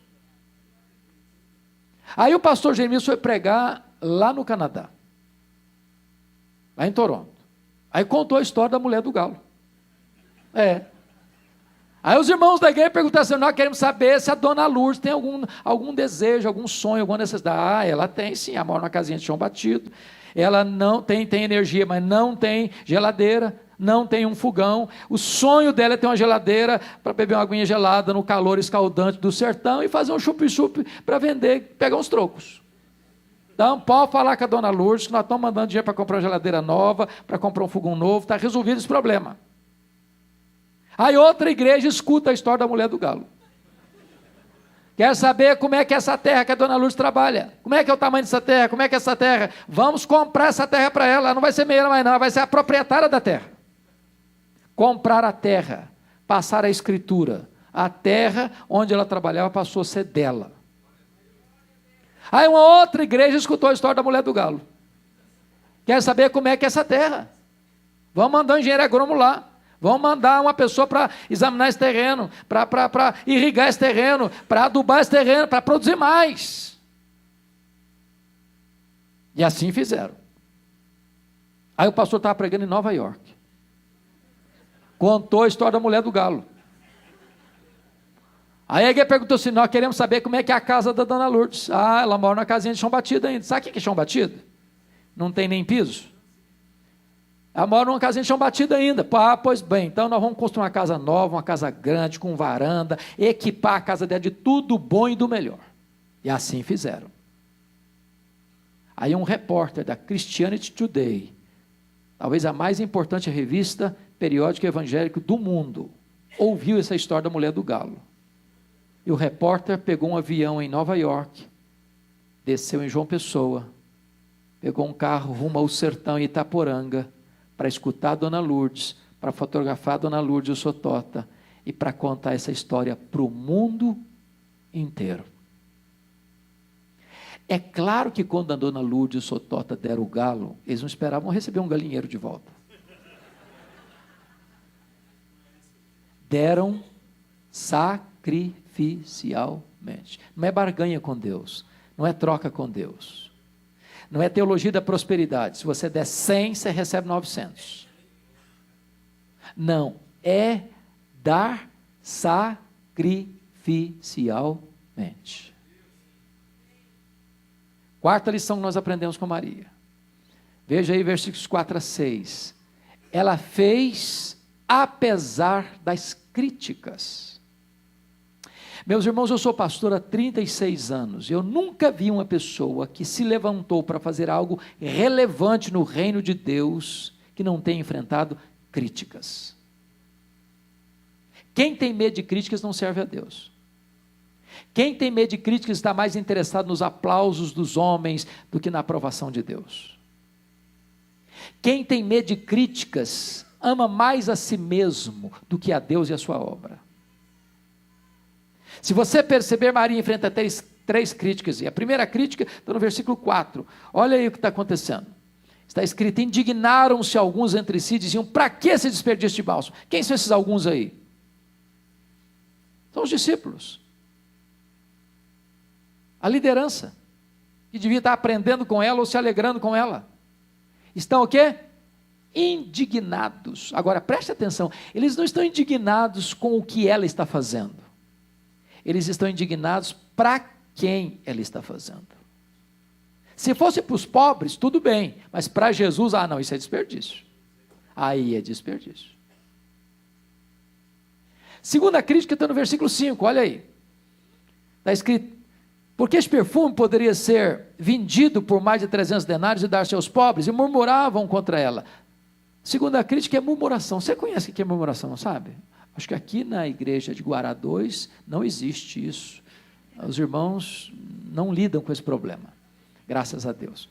Aí o pastor Jeremias foi pregar lá no Canadá, lá em Toronto. Aí contou a história da mulher do galo. Aí os irmãos da igreja perguntaram assim: nós queremos saber se a Dona Lourdes tem algum desejo, algum sonho, alguma necessidade. Ela tem sim, ela mora numa casinha de chão batido, ela não tem energia, mas não tem geladeira, não tem um fogão. O sonho dela é ter uma geladeira para beber uma aguinha gelada no calor escaldante do sertão e fazer um chup-chup para vender, pegar uns trocos. Então pode falar com a Dona Lourdes que nós estamos mandando dinheiro para comprar uma geladeira nova, para comprar um fogão novo, está resolvido esse problema. Aí outra igreja escuta a história da mulher do galo. Quer saber como é que é essa terra que a Dona Lourdes trabalha? Como é que é o tamanho dessa terra? Como é que é essa terra? Vamos comprar essa terra para ela. Ela não vai ser meia mais não, ela vai ser a proprietária da terra. Comprar a terra, passar a escritura. A terra onde ela trabalhava passou a ser dela. Aí uma outra igreja escutou a história da mulher do galo. Quer saber como é que é essa terra? Vamos mandar um engenheiro agrônomo lá. Vamos mandar uma pessoa para examinar esse terreno, para irrigar esse terreno, para adubar esse terreno, para produzir mais. E assim fizeram. Aí o pastor estava pregando em Nova York. Contou a história da mulher do galo. Aí a igreja perguntou assim: nós queremos saber como é que é a casa da Dona Lourdes. Ah, ela mora numa casinha de chão batido ainda. Sabe o que é chão batido? Não tem nem piso. Ela mora numa casinha de chão batido ainda. Pois bem, então nós vamos construir uma casa nova, uma casa grande, com varanda, equipar a casa dela de tudo bom e do melhor. E assim fizeram. Aí um repórter da Christianity Today, talvez a mais importante revista periódica evangélica do mundo, ouviu essa história da mulher do galo. E o repórter pegou um avião em Nova York, desceu em João Pessoa, pegou um carro rumo ao sertão em Itaporanga, para escutar a Dona Lourdes, para fotografar a Dona Lourdes e o seu Tota, e para contar essa história para o mundo inteiro. É claro que quando a Dona Lourdes e o seu Tota deram o galo, eles não esperavam receber um galinheiro de volta. Deram sacrificialmente. Não é barganha com Deus, não é troca com Deus. Não é teologia da prosperidade. Se você der 100, você recebe 900. Não, é dar sacrificialmente. Quarta lição que nós aprendemos com Maria. Veja aí versículos 4 a 6. Ela fez apesar das críticas. Meus irmãos, eu sou pastor há 36 anos. Eu nunca vi uma pessoa que se levantou para fazer algo relevante no reino de Deus que não tenha enfrentado críticas. Quem tem medo de críticas não serve a Deus. Quem tem medo de críticas está mais interessado nos aplausos dos homens do que na aprovação de Deus. Quem tem medo de críticas ama mais a si mesmo do que a Deus e a sua obra. Se você perceber, Maria enfrenta três críticas, e a primeira crítica está no versículo 4, olha aí o que está acontecendo, está escrito: indignaram-se alguns entre si, diziam, para que esse desperdício de bálsamo? Quem são esses alguns aí? São os discípulos, a liderança, que devia estar aprendendo com ela ou se alegrando com ela, estão o quê? Indignados. Agora preste atenção, eles não estão indignados com o que ela está fazendo, eles estão indignados para quem ela está fazendo. Se fosse para os pobres, tudo bem, mas para Jesus, não, isso é desperdício. Aí é desperdício. Segunda crítica está no versículo 5, olha aí. Está escrito: porque este perfume poderia ser vendido por mais de 300 denários e dar-se aos pobres, e murmuravam contra ela. Segunda crítica é murmuração. Você conhece o que é murmuração, sabe? Acho que aqui na igreja de Guará 2 não existe isso. Os irmãos não lidam com esse problema, graças a Deus.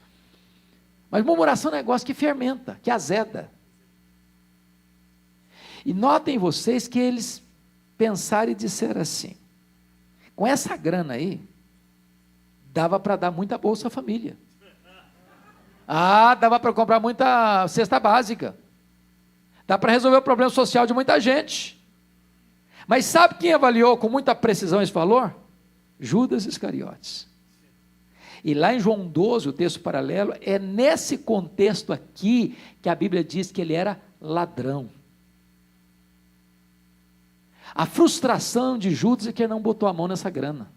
Mas murmuração é um negócio que fermenta, que azeda. E notem vocês que eles pensaram e disseram assim: com essa grana aí, dava para dar muita Bolsa Família. Dava para comprar muita cesta básica. Dá para resolver o problema social de muita gente. Mas sabe quem avaliou com muita precisão esse valor? Judas Iscariotes. E lá em João 12, o texto paralelo, é nesse contexto aqui que a Bíblia diz que ele era ladrão. A frustração de Judas é que ele não botou a mão nessa grana.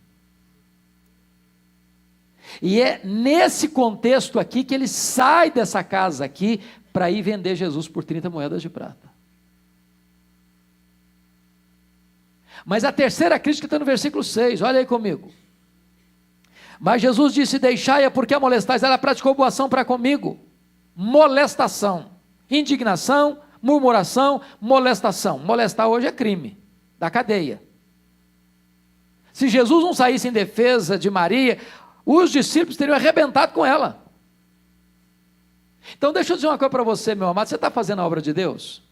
E é nesse contexto aqui que ele sai dessa casa aqui para ir vender Jesus por 30 moedas de prata. Mas a terceira crítica está no versículo 6, olha aí comigo. Mas Jesus disse: deixai-a, porque a molestais. Ela praticou boa ação para comigo. Molestação, indignação, murmuração, molestação. Molestar hoje é crime, da cadeia. Se Jesus não saísse em defesa de Maria, os discípulos teriam arrebentado com ela. Então deixa eu dizer uma coisa para você, meu amado: você está fazendo a obra de Deus?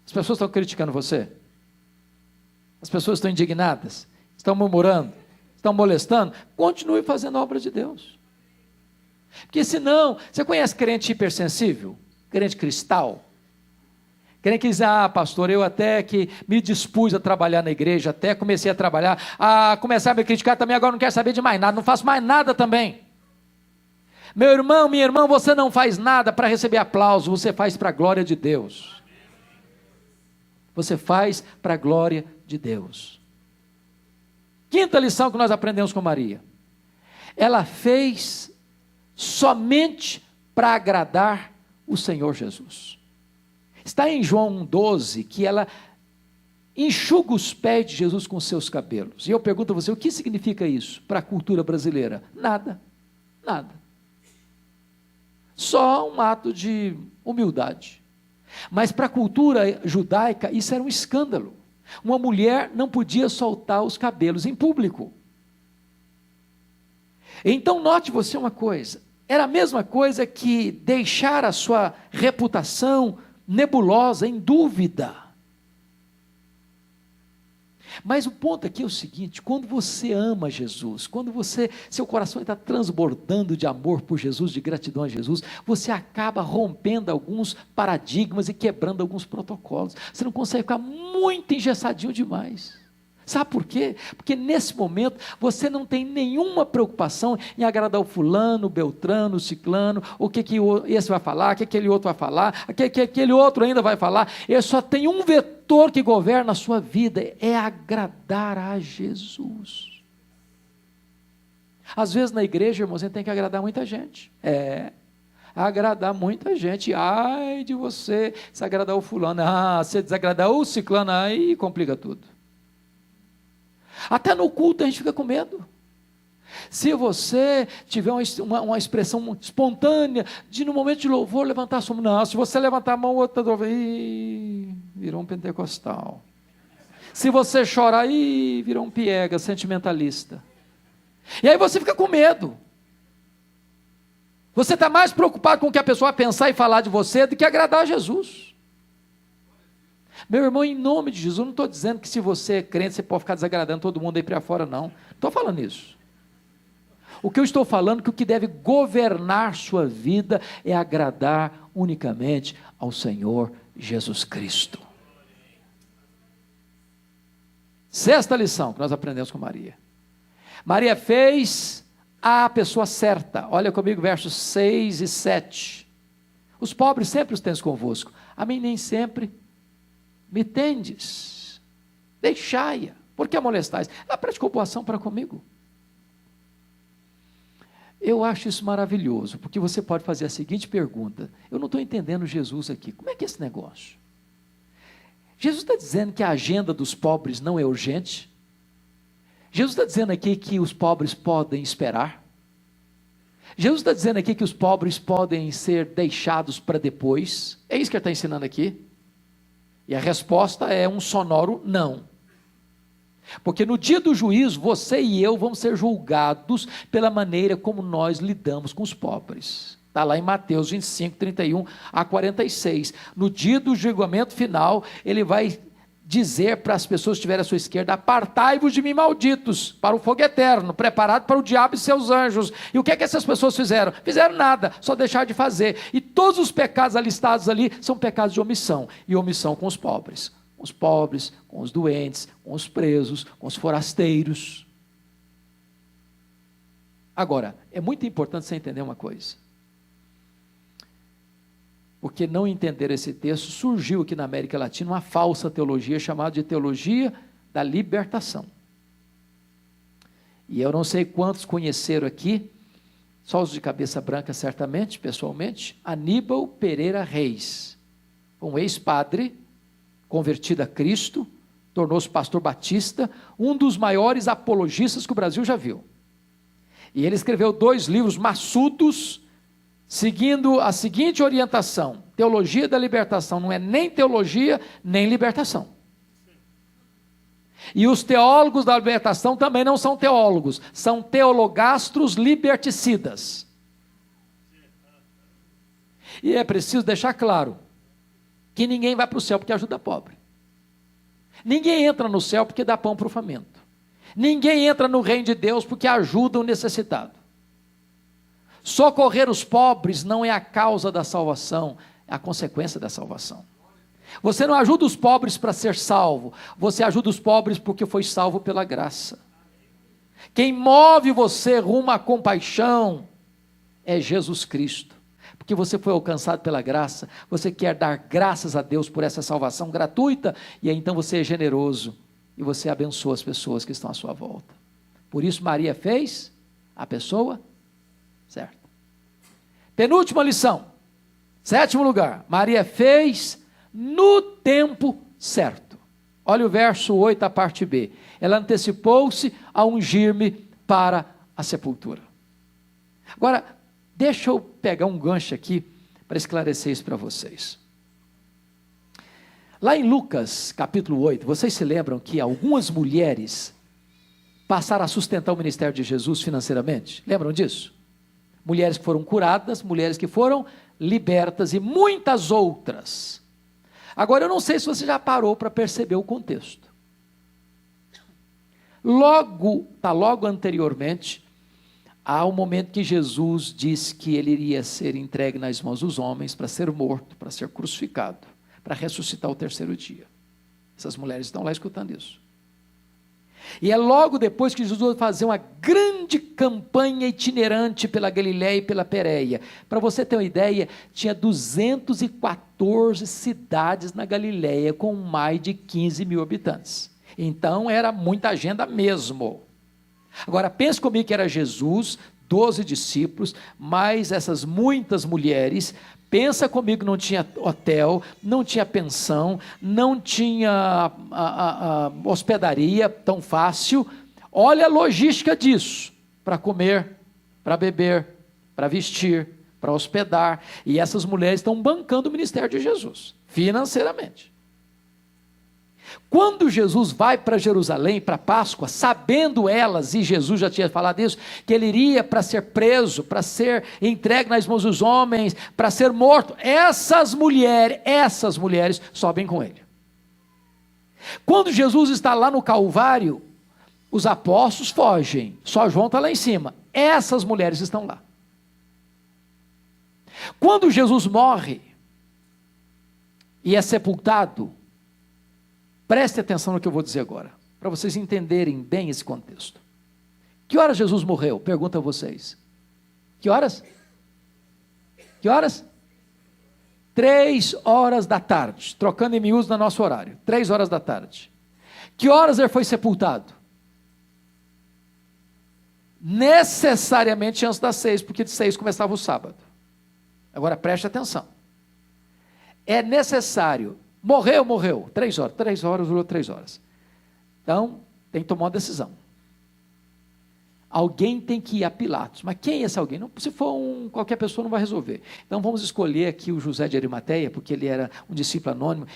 As pessoas estão criticando você? As pessoas estão indignadas? Estão murmurando? Estão molestando? Continue fazendo a obra de Deus. Porque senão, você conhece crente hipersensível? Crente cristal? Crente que diz: pastor, eu até que me dispus a trabalhar na igreja, até comecei a trabalhar, começar a me criticar também, agora não quero saber de mais nada, não faço mais nada também. Meu irmão, minha irmã, você não faz nada para receber aplauso, você faz para a glória de Deus. Você faz para a glória de Deus. Quinta lição que nós aprendemos com Maria: ela fez somente para agradar o Senhor Jesus. Está em João 12 que ela enxuga os pés de Jesus com seus cabelos. E eu pergunto a você: o que significa isso para a cultura brasileira? Nada, nada. Só um ato de humildade. Mas para a cultura judaica isso era um escândalo. Uma mulher não podia soltar os cabelos em público. Então note você uma coisa: era a mesma coisa que deixar a sua reputação nebulosa, em dúvida. Mas o ponto aqui é o seguinte: quando você ama Jesus, quando seu coração está transbordando de amor por Jesus, de gratidão a Jesus, você acaba rompendo alguns paradigmas e quebrando alguns protocolos. Você não consegue ficar muito engessadinho demais. Sabe por quê? Porque nesse momento você não tem nenhuma preocupação em agradar o fulano, o beltrano, o ciclano, o que esse vai falar, o que aquele outro vai falar, o que aquele outro ainda vai falar. Ele só tem um vetor que governa a sua vida: é agradar a Jesus. Às vezes na igreja, irmão, você tem que agradar muita gente. Agradar muita gente. Ai de você se agradar o fulano, se desagradar o ciclano, aí complica tudo. Até no culto a gente fica com medo. Se você tiver uma expressão espontânea, de no momento de louvor levantar a sua mão, não, se você levantar a mão, outra virou um pentecostal. Se você chorar, virou um piega, sentimentalista. E aí você fica com medo. Você está mais preocupado com o que a pessoa vai pensar e falar de você do que agradar a Jesus. Meu irmão, em nome de Jesus, eu não estou dizendo que se você é crente, você pode ficar desagradando todo mundo aí para fora, não. Não estou falando isso. O que eu estou falando é que o que deve governar sua vida é agradar unicamente ao Senhor Jesus Cristo. Sexta lição que nós aprendemos com Maria. Maria fez a pessoa certa. Olha comigo versos 6 e 7. Os pobres sempre os tens convosco, a mim nem sempre me tendes. Deixai-a, porque a molestais? Ela praticou boa ação para comigo. Eu acho isso maravilhoso, porque você pode fazer a seguinte pergunta: eu não estou entendendo Jesus aqui, como é que é esse negócio? Jesus está dizendo que a agenda dos pobres não é urgente? Jesus está dizendo aqui que os pobres podem esperar? Jesus está dizendo aqui que os pobres podem ser deixados para depois? É isso que ele está ensinando aqui? E a resposta é um sonoro não. Porque no dia do juízo, você e eu vamos ser julgados pela maneira como nós lidamos com os pobres. Está lá em Mateus 25, 31 a 46. No dia do julgamento final, ele vai dizer para as pessoas que estiverem à sua esquerda: apartai-vos de mim, malditos, para o fogo eterno, preparado para o diabo e seus anjos. E o que é que essas pessoas fizeram? Fizeram nada, só deixaram de fazer. E todos os pecados alistados ali são pecados de omissão, e omissão com os pobres. Com os pobres, com os doentes, com os presos, com os forasteiros. Agora, é muito importante você entender uma coisa. Porque não entender esse texto, surgiu aqui na América Latina uma falsa teologia chamada de teologia da libertação. E eu não sei quantos conheceram aqui, só os de cabeça branca certamente, pessoalmente, Aníbal Pereira Reis, um ex-padre, convertido a Cristo, tornou-se pastor batista, um dos maiores apologistas que o Brasil já viu. E ele escreveu 2 livros maçudos, seguindo a seguinte orientação: teologia da libertação não é nem teologia, nem libertação. E os teólogos da libertação também não são teólogos, são teologastros liberticidas. E é preciso deixar claro que ninguém vai para o céu porque ajuda pobre. Ninguém entra no céu porque dá pão para o faminto. Ninguém entra no reino de Deus porque ajuda o necessitado. Socorrer os pobres não é a causa da salvação, é a consequência da salvação. Você não ajuda os pobres para ser salvo, você ajuda os pobres porque foi salvo pela graça. Quem move você rumo à compaixão é Jesus Cristo. Porque você foi alcançado pela graça, você quer dar graças a Deus por essa salvação gratuita, e aí então você é generoso, e você abençoa as pessoas que estão à sua volta. Por isso Maria fez a pessoa certa. Penúltima lição, 7º lugar, Maria fez no tempo certo. Olha o verso 8, a parte B. Ela antecipou-se a ungir-me para a sepultura. Agora, deixa eu pegar um gancho aqui para esclarecer isso para vocês. Lá em Lucas, capítulo 8, vocês se lembram que algumas mulheres passaram a sustentar o ministério de Jesus financeiramente? Lembram disso? Mulheres que foram curadas, mulheres que foram libertas e muitas outras. Agora, eu não sei se você já parou para perceber o contexto. Logo anteriormente, há um momento que Jesus disse que ele iria ser entregue nas mãos dos homens para ser morto, para ser crucificado, para ressuscitar o 3º dia. Essas mulheres estão lá escutando isso. E é logo depois que Jesus vai fazer uma grande campanha itinerante pela Galiléia e pela Pérea. Para você ter uma ideia, tinha 214 cidades na Galiléia com mais de 15 mil habitantes. Então era muita agenda mesmo. Agora pense comigo que era Jesus, 12 discípulos, mais essas muitas mulheres. Pensa comigo, não tinha hotel, não tinha pensão, não tinha hospedaria tão fácil. Olha a logística disso, para comer, para beber, para vestir, para hospedar. E essas mulheres estão bancando o ministério de Jesus, financeiramente. Quando Jesus vai para Jerusalém, para Páscoa, sabendo elas, e Jesus já tinha falado isso, que ele iria para ser preso, para ser entregue nas mãos dos homens, para ser morto, essas mulheres sobem com ele. Quando Jesus está lá no Calvário, os apóstolos fogem, só João está lá em cima, essas mulheres estão lá. Quando Jesus morre e é sepultado, preste atenção no que eu vou dizer agora, para vocês entenderem bem esse contexto. Que horas Jesus morreu? Pergunto a vocês. Que horas? Que horas? 3 horas da tarde, trocando em miúdos no nosso horário, 3 horas da tarde. Que horas ele foi sepultado? Necessariamente antes das 6, porque de 6 começava o sábado. Agora preste atenção. É necessário. Morreu, 3 horas. 3 horas, durou 3 horas. Então, tem que tomar uma decisão. Alguém tem que ir a Pilatos. Mas quem é esse alguém? Não, se for qualquer pessoa não vai resolver. Então vamos escolher aqui o José de Arimateia, porque ele era um discípulo anônimo.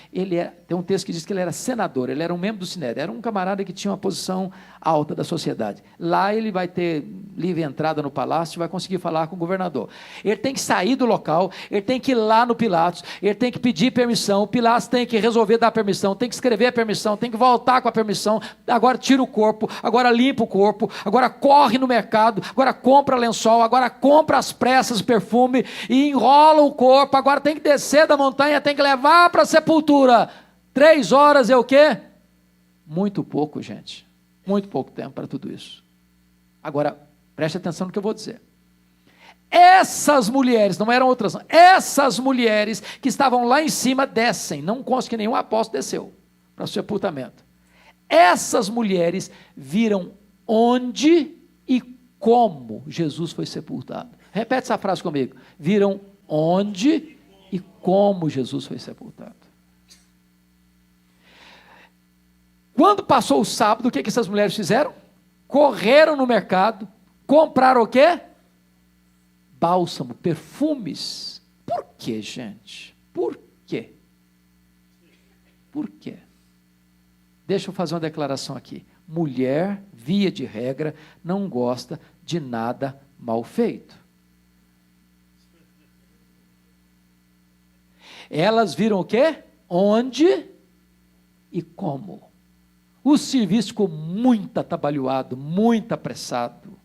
Tem um texto que diz que ele era senador, ele era um membro do Sinédrio, era um camarada que tinha uma posição alta da sociedade. Lá ele vai ter livre entrada no palácio, vai conseguir falar com o governador. Ele tem que sair do local, ele tem que ir lá no Pilatos, ele tem que pedir permissão, o Pilatos tem que resolver dar permissão, tem que escrever a permissão, tem que voltar com a permissão, agora tira o corpo, agora limpa o corpo, agora corre no mercado, agora compra lençol, agora compra as pressas, perfume, e enrola o corpo, agora tem que descer da montanha, tem que levar para a sepultura. 3 horas é o quê? Muito pouco, gente. Muito pouco tempo para tudo isso. Agora, preste atenção no que eu vou dizer. Essas mulheres, não eram outras, essas mulheres que estavam lá em cima descem, não consta que nenhum apóstolo desceu para o sepultamento. Essas mulheres viram onde e como Jesus foi sepultado. Repete essa frase comigo. Viram onde e como Jesus foi sepultado. Quando passou o sábado, o que essas mulheres fizeram? Correram no mercado, compraram o quê? Bálsamo, perfumes. Por quê, gente? Por quê? Por quê? Deixa eu fazer uma declaração aqui. Mulher, via de regra, não gosta de nada mal feito. Elas viram o quê? Onde e como. O serviço ficou muito atabalhoado, muito apressado.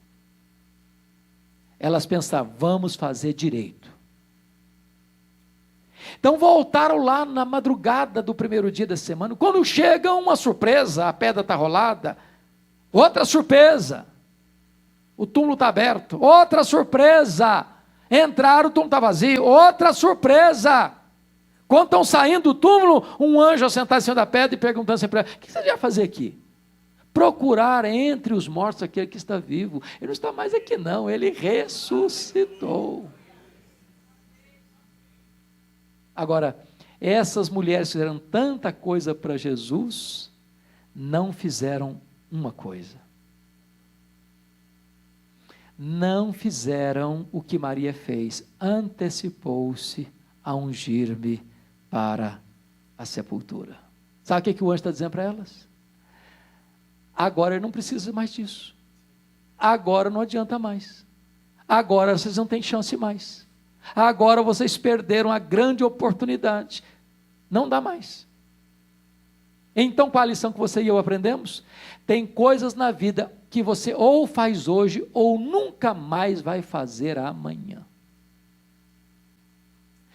Elas pensaram, vamos fazer direito. Então voltaram lá na madrugada do primeiro dia da semana, quando chega uma surpresa, a pedra está rolada, outra surpresa, o túmulo está aberto, outra surpresa, entraram, o túmulo está vazio, outra surpresa, quando estão saindo do túmulo, um anjo sentado em cima da pedra e perguntando assim para ela, o que você vai fazer aqui? Procurar entre os mortos aquele que está vivo. Ele não está mais aqui não, ele ressuscitou. Agora, essas mulheres fizeram tanta coisa para Jesus, não fizeram uma coisa. Não fizeram o que Maria fez, antecipou-se a ungir-me para a sepultura. Sabe o que o anjo está dizendo para elas? Agora eu não preciso mais disso. Agora não adianta mais. Agora vocês não têm chance mais. Agora vocês perderam a grande oportunidade. Não dá mais. Então, qual a lição que você e eu aprendemos? Tem coisas na vida que você ou faz hoje, ou nunca mais vai fazer amanhã.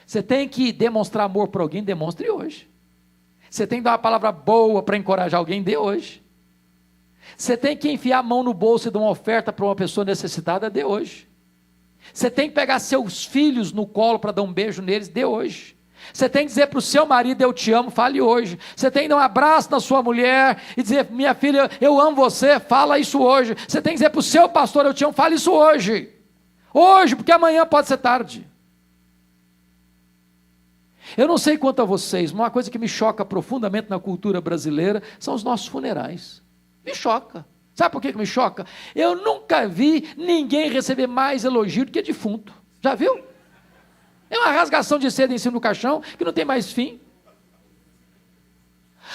Você tem que demonstrar amor para alguém, demonstre hoje. Você tem que dar uma palavra boa para encorajar alguém, dê hoje. Você tem que enfiar a mão no bolso e dar uma oferta para uma pessoa necessitada, dê hoje. Você tem que pegar seus filhos no colo para dar um beijo neles, dê hoje. Você tem que dizer para o seu marido, eu te amo, fale hoje. Você tem que dar um abraço na sua mulher e dizer, minha filha, eu amo você, fala isso hoje. Você tem que dizer para o seu pastor, eu te amo, fale isso hoje. Hoje, porque amanhã pode ser tarde. Eu não sei quanto a vocês, mas uma coisa que me choca profundamente na cultura brasileira são os nossos funerais. Me choca. Sabe por que me choca? Eu nunca vi ninguém receber mais elogio do que defunto. Já viu? É uma rasgação de seda em cima do caixão que não tem mais fim.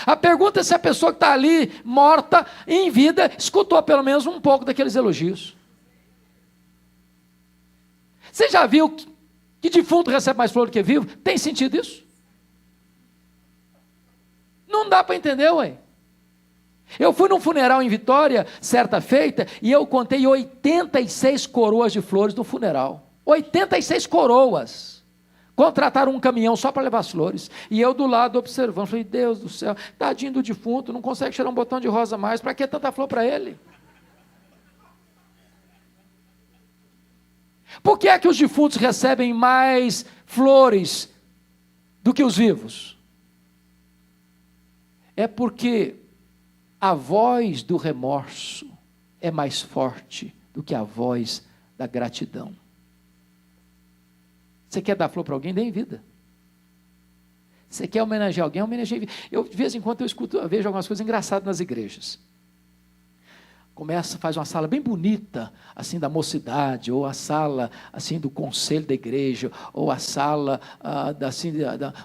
A pergunta é se a pessoa que está ali, morta, em vida, escutou pelo menos um pouco daqueles elogios. Você já viu que defunto recebe mais flor do que vivo? Tem sentido isso? Não dá para entender, ué. Eu fui num funeral em Vitória, certa feita, e eu contei 86 coroas de flores no funeral. 86 coroas. Contrataram um caminhão só para levar as flores. E eu do lado observando, falei, Deus do céu, tadinho do defunto, não consegue tirar um botão de rosa mais, para que tanta flor para ele? Por que é que os defuntos recebem mais flores do que os vivos? É porque a voz do remorso é mais forte do que a voz da gratidão. Você quer dar flor para alguém? Dê em vida. Você quer homenagear alguém? Homenageie em vida. Eu, de vez em quando, eu vejo algumas coisas engraçadas nas igrejas. Faz uma sala bem bonita, assim, da mocidade, ou a sala, assim, do conselho da igreja, ou a sala,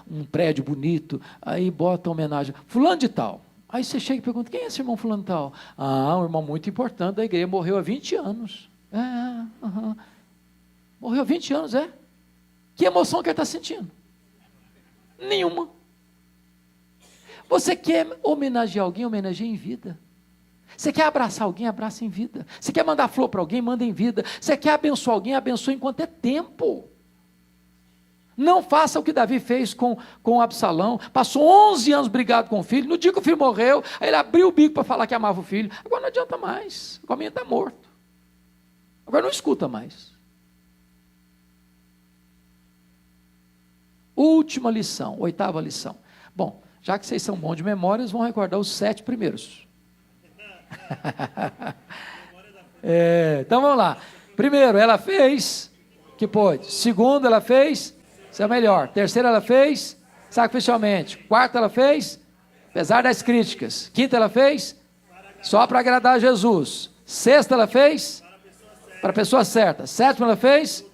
um prédio bonito, aí bota homenagem, fulano de tal. Aí você chega e pergunta, quem é esse irmão fulano de tal? Um irmão muito importante da igreja, morreu há 20 anos. Morreu há 20 anos, é? Que emoção que ele está sentindo? Nenhuma. Você quer homenagear alguém? Homenageie em vida. Você quer abraçar alguém? Abraça em vida. Você quer mandar flor para alguém? Manda em vida. Você quer abençoar alguém? Abençoe enquanto é tempo. Não faça o que Davi fez com Absalão. Passou 11 anos brigado com o filho. No dia que o filho morreu, aí ele abriu o bico para falar que amava o filho. Agora não adianta mais. O caminho está morto. Agora não escuta mais. Última lição, 8ª lição. Bom, já que vocês são bons de memórias, vão recordar os 7 primeiros. Então vamos lá. Primeiro, ela fez que pôde. Segundo, ela fez, isso é melhor. Terceiro, ela fez sacrificialmente. Quarto, ela fez, apesar das críticas. Quinto, ela fez só para agradar a Jesus. Sexta, ela fez para a pessoa certa. Sétimo, ela fez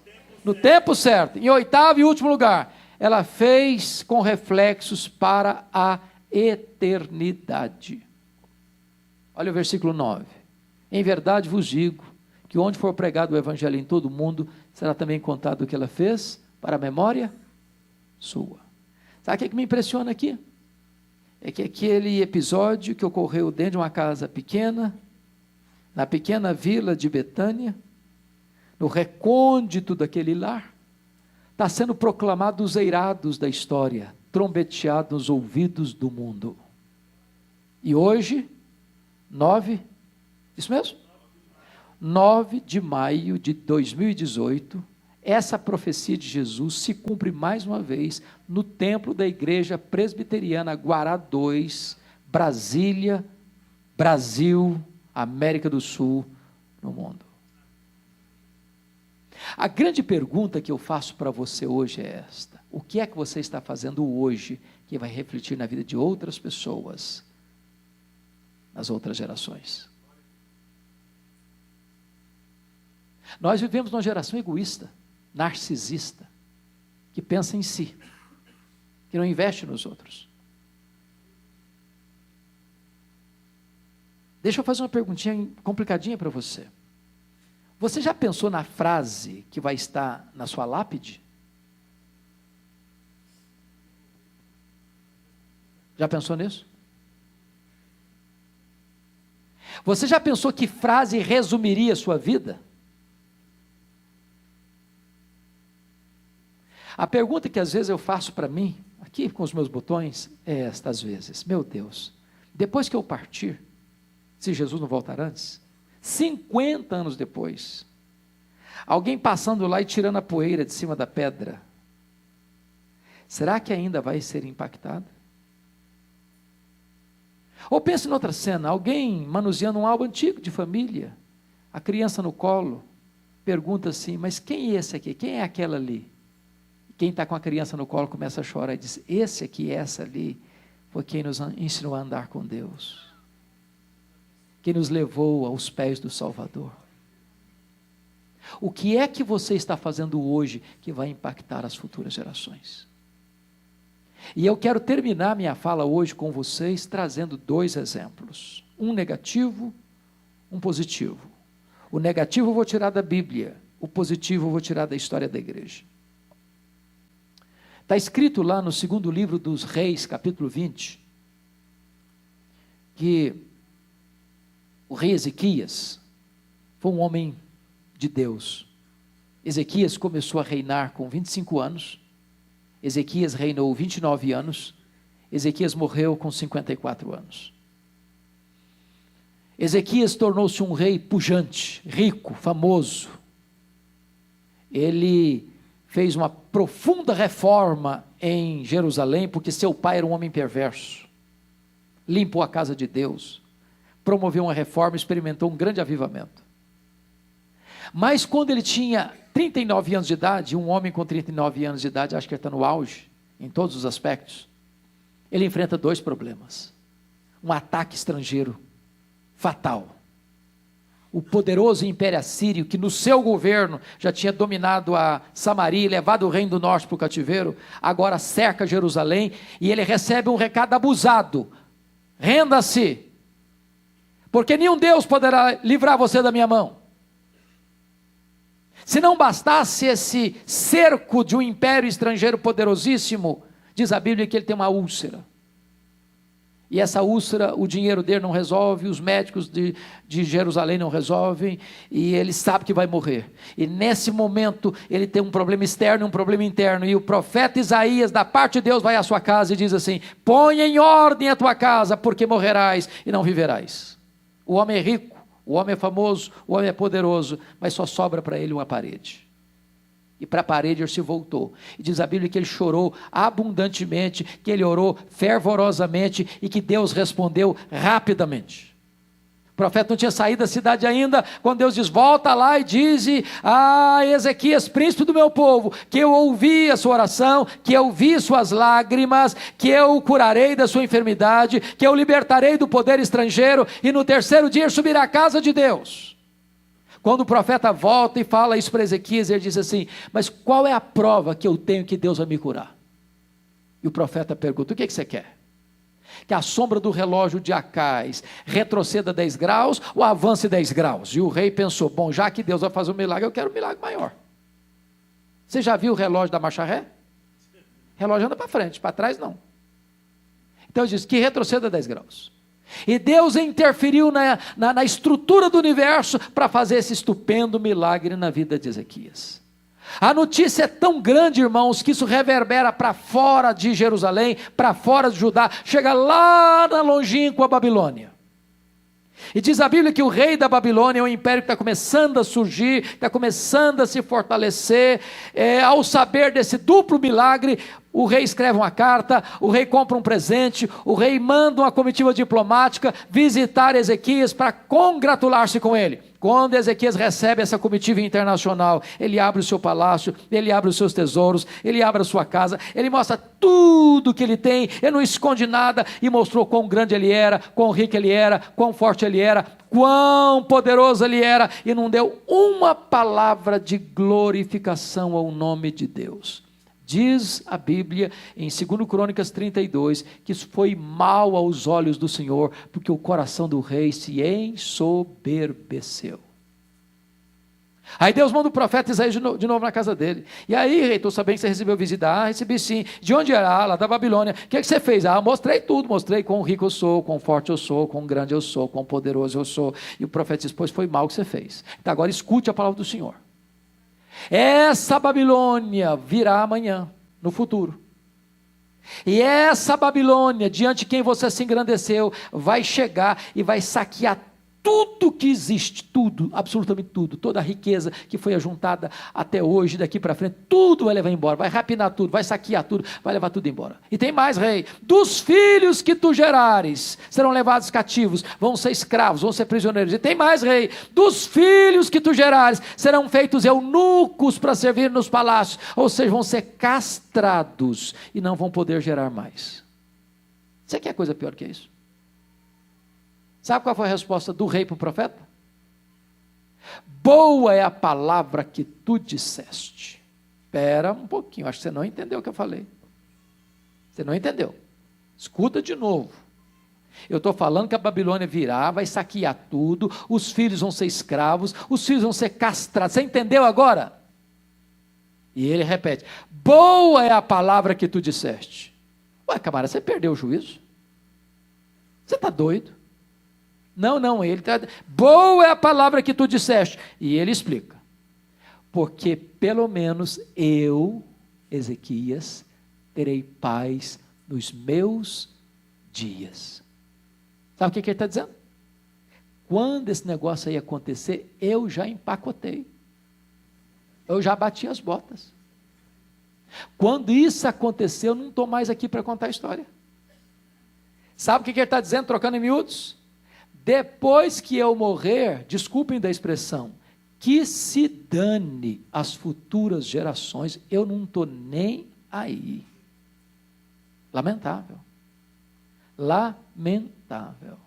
no tempo certo. Em 8º e último lugar, ela fez com reflexos para a eternidade. Olha o versículo 9. Em verdade vos digo, que onde for pregado o evangelho em todo o mundo, será também contado o que ela fez para a memória sua. Sabe o que me impressiona aqui? É que aquele episódio que ocorreu dentro de uma casa pequena, na pequena vila de Betânia, no recôndito daquele lar, está sendo proclamado os eirados da história, trombeteado nos ouvidos do mundo. E hoje, 9, isso mesmo? 9 de maio de 2018, essa profecia de Jesus se cumpre mais uma vez no templo da Igreja Presbiteriana Guará 2, Brasília, Brasil, América do Sul, no mundo. A grande pergunta que eu faço para você hoje é esta: o que é que você está fazendo hoje que vai refletir na vida de outras pessoas, nas outras gerações? Nós vivemos numa geração egoísta, narcisista, que pensa em si, que não investe nos outros. Deixa eu fazer uma perguntinha complicadinha para você. Você já pensou na frase que vai estar na sua lápide? Já pensou nisso? Você já pensou que frase resumiria a sua vida? A pergunta que às vezes eu faço para mim, aqui com os meus botões, é esta às vezes: meu Deus, depois que eu partir, se Jesus não voltar antes, 50 anos depois, alguém passando lá e tirando a poeira de cima da pedra, será que ainda vai ser impactado? Ou pense em outra cena, alguém manuseando um álbum antigo de família, a criança no colo, pergunta assim, mas quem é esse aqui? Quem é aquela ali? Quem está com a criança no colo começa a chorar e diz, esse aqui, essa ali, foi quem nos ensinou a andar com Deus, quem nos levou aos pés do Salvador. O que é que você está fazendo hoje que vai impactar as futuras gerações? E eu quero terminar minha fala hoje com vocês trazendo 2 exemplos, um negativo, um positivo. O negativo eu vou tirar da Bíblia, o positivo eu vou tirar da história da igreja. Está escrito lá no 2º livro dos Reis, capítulo 20, que o rei Ezequias foi um homem de Deus. Ezequias começou a reinar com 25 anos, Ezequias reinou 29 anos, Ezequias morreu com 54 anos. Ezequias tornou-se um rei pujante, rico, famoso. Ele fez uma profunda reforma em Jerusalém, porque seu pai era um homem perverso. Limpou a casa de Deus, promoveu uma reforma, experimentou um grande avivamento. Mas quando ele tinha 39 anos de idade, um homem com 39 anos de idade, acho que ele está no auge, em todos os aspectos, ele enfrenta 2 problemas. Um ataque estrangeiro fatal. O poderoso Império Assírio, que no seu governo já tinha dominado a Samaria e levado o reino do norte para o cativeiro, agora cerca Jerusalém, e ele recebe um recado abusado: renda-se, porque nenhum Deus poderá livrar você da minha mão. Se não bastasse esse cerco de um império estrangeiro poderosíssimo, diz a Bíblia que ele tem uma úlcera. E essa úlcera, o dinheiro dele não resolve, os médicos de Jerusalém não resolvem, e ele sabe que vai morrer. E nesse momento, ele tem um problema externo e um problema interno, e o profeta Isaías, da parte de Deus, vai à sua casa e diz assim: põe em ordem a tua casa, porque morrerás e não viverás. O homem é rico, o homem é famoso, o homem é poderoso, mas só sobra para ele uma parede. E para a parede ele se voltou. E diz a Bíblia que ele chorou abundantemente, que ele orou fervorosamente e que Deus respondeu rapidamente. O profeta não tinha saído da cidade ainda, quando Deus diz: volta lá e dize a Ezequias, príncipe do meu povo, que eu ouvi a sua oração, que eu vi suas lágrimas, que eu o curarei da sua enfermidade, que eu o libertarei do poder estrangeiro, e no 3º dia subirá à casa de Deus. Quando o profeta volta e fala isso para Ezequias, ele diz assim: mas qual é a prova que eu tenho que Deus vai me curar? E o profeta pergunta: o que você quer? Que a sombra do relógio de Acais retroceda 10 graus ou avance 10 graus? E o rei pensou: bom, já que Deus vai fazer um milagre, eu quero um milagre maior. Você já viu o relógio da marcha ré? O relógio anda para frente, para trás não. Então ele diz que retroceda 10 graus. E Deus interferiu na estrutura do universo para fazer esse estupendo milagre na vida de Ezequias. A notícia é tão grande, irmãos, que isso reverbera para fora de Jerusalém, para fora de Judá, chega lá na longínqua Babilônia. E diz a Bíblia que o rei da Babilônia é um império que está começando a surgir, está começando a se fortalecer. Ao saber desse duplo milagre, o rei escreve uma carta, o rei compra um presente, o rei manda uma comitiva diplomática visitar Ezequias para congratular-se com ele. Quando Ezequias recebe essa comitiva internacional, ele abre o seu palácio, ele abre os seus tesouros, ele abre a sua casa, ele mostra tudo que ele tem, ele não esconde nada, e mostrou quão grande ele era, quão rico ele era, quão forte ele era, quão poderoso ele era, e não deu uma palavra de glorificação ao nome de Deus. Diz a Bíblia em 2 Crônicas 32, que isso foi mal aos olhos do Senhor, porque o coração do rei se ensoberbeceu. Aí Deus manda o profeta Isaías de novo na casa dele. E aí, rei, estou sabendo que você recebeu visita. Recebi sim. De onde era? Lá da Babilônia. O que você fez? Mostrei tudo. Mostrei quão rico eu sou, quão forte eu sou, quão grande eu sou, quão poderoso eu sou. E o profeta diz: pois foi mal que você fez. Então agora escute a palavra do Senhor. Essa Babilônia virá amanhã, no futuro. E essa Babilônia, diante de quem você se engrandeceu, vai chegar e vai saquear tudo que existe, tudo, absolutamente tudo, toda a riqueza que foi ajuntada até hoje, daqui para frente, tudo vai levar embora, vai rapinar tudo, vai saquear tudo, vai levar tudo embora. E tem mais, rei: dos filhos que tu gerares serão levados cativos, vão ser escravos, vão ser prisioneiros. E tem mais, rei: dos filhos que tu gerares serão feitos eunucos para servir nos palácios, ou seja, vão ser castrados e não vão poder gerar mais. Você quer coisa pior que isso? Sabe qual foi a resposta do rei para o profeta? Boa é a palavra que tu disseste. Espera um pouquinho, acho que você não entendeu o que eu falei. Você não entendeu. Escuta de novo. Eu estou falando que a Babilônia virá, vai saquear tudo, os filhos vão ser escravos, os filhos vão ser castrados. Você entendeu agora? E ele repete: boa é a palavra que tu disseste. Ué, camarada, você perdeu o juízo? Você está doido? Não, ele está... Boa é a palavra que tu disseste. E ele explica: porque pelo menos eu, Ezequias, terei paz nos meus dias. Sabe o que ele está dizendo? Quando esse negócio aí acontecer, eu já empacotei. Eu já bati as botas. Quando isso acontecer, eu não estou mais aqui para contar a história. Sabe o que ele está dizendo, trocando em miúdos? Depois que eu morrer, desculpem da expressão, que se dane as futuras gerações, eu não estou nem aí. Lamentável. Lamentável.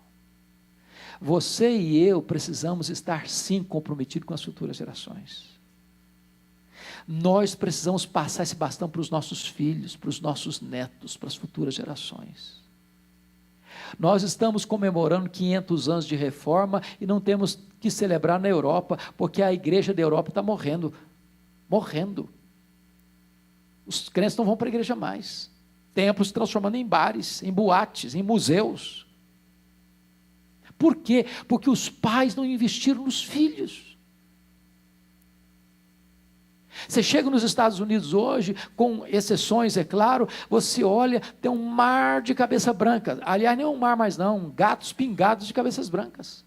Você e eu precisamos estar sim comprometidos com as futuras gerações. Nós precisamos passar esse bastão para os nossos filhos, para os nossos netos, para as futuras gerações. Nós estamos comemorando 500 anos de reforma e não temos que celebrar na Europa, porque a igreja da Europa está morrendo. Os crentes não vão para a igreja mais. Templos se transformando em bares, em boates, em museus. Por quê? Porque os pais não investiram nos filhos. Você chega nos Estados Unidos hoje, com exceções, é claro, você olha, tem um mar de cabeça branca. Aliás, nem um mar mais não, gatos pingados de cabeças brancas.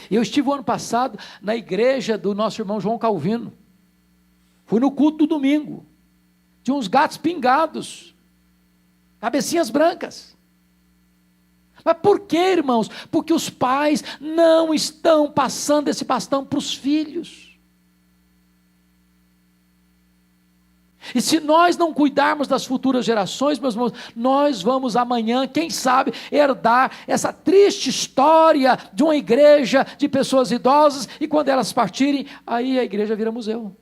Eu estive o ano passado na igreja do nosso irmão João Calvino. Fui no culto do domingo. Tinha uns gatos pingados, cabecinhas brancas. Mas por quê, irmãos? Porque os pais não estão passando esse bastão para os filhos. E se nós não cuidarmos das futuras gerações, meus irmãos, nós vamos amanhã, quem sabe, herdar essa triste história de uma igreja de pessoas idosas, e quando elas partirem, aí a igreja vira museu.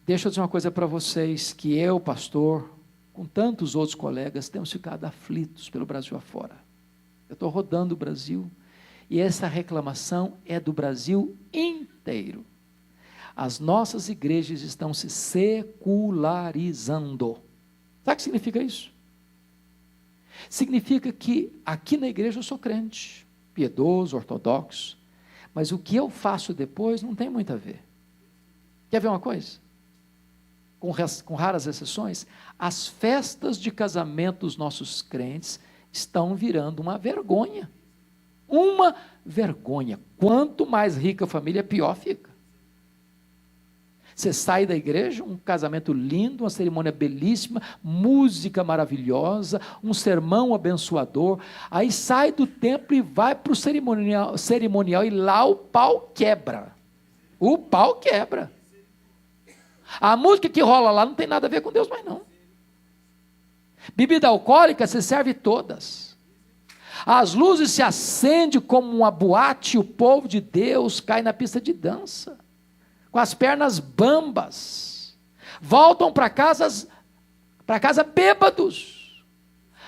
Deixa eu dizer uma coisa para vocês, que eu, pastor, com tantos outros colegas, temos ficado aflitos pelo Brasil afora. Eu estou rodando o Brasil, e essa reclamação é do Brasil inteiro. As nossas igrejas estão se secularizando. Sabe o que significa isso? Significa que aqui na igreja eu sou crente, piedoso, ortodoxo, mas o que eu faço depois não tem muito a ver. Quer ver uma coisa? Com raras exceções, as festas de casamento dos nossos crentes estão virando uma vergonha. Uma vergonha. Quanto mais rica a família, pior fica. Você sai da igreja, um casamento lindo, uma cerimônia belíssima, música maravilhosa, um sermão abençoador, aí sai do templo e vai para o cerimonial e lá o pau quebra. O pau quebra. A música que rola lá não tem nada a ver com Deus mais não. Bebida alcoólica, você serve todas. As luzes se acendem como uma boate e o povo de Deus cai na pista de dança, com as pernas bambas, voltam para casa bêbados.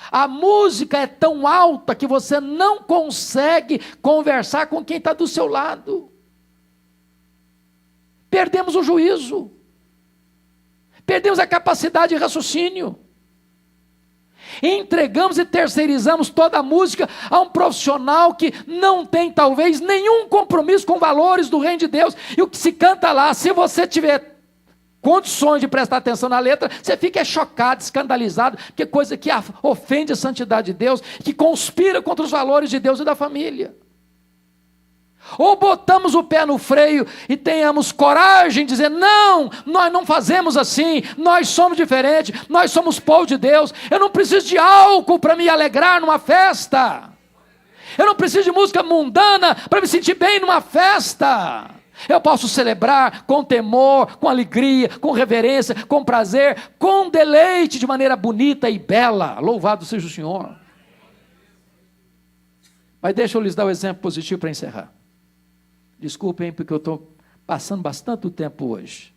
A música é tão alta que você não consegue conversar com quem está do seu lado. Perdemos o juízo, perdemos a capacidade de raciocínio. Entregamos e terceirizamos toda a música a um profissional que não tem talvez nenhum compromisso com valores do reino de Deus, e o que se canta lá, se você tiver condições de prestar atenção na letra, você fica chocado, escandalizado, porque coisa que ofende a santidade de Deus, que conspira contra os valores de Deus e da família. Ou botamos o pé no freio e tenhamos coragem de dizer, não, nós não fazemos assim, nós somos diferentes, nós somos povo de Deus, eu não preciso de álcool para me alegrar numa festa, eu não preciso de música mundana para me sentir bem numa festa, eu posso celebrar com temor, com alegria, com reverência, com prazer, com deleite, de maneira bonita e bela, louvado seja o Senhor. Mas deixa eu lhes dar o exemplo positivo para encerrar. Desculpem, porque eu estou passando bastante tempo hoje.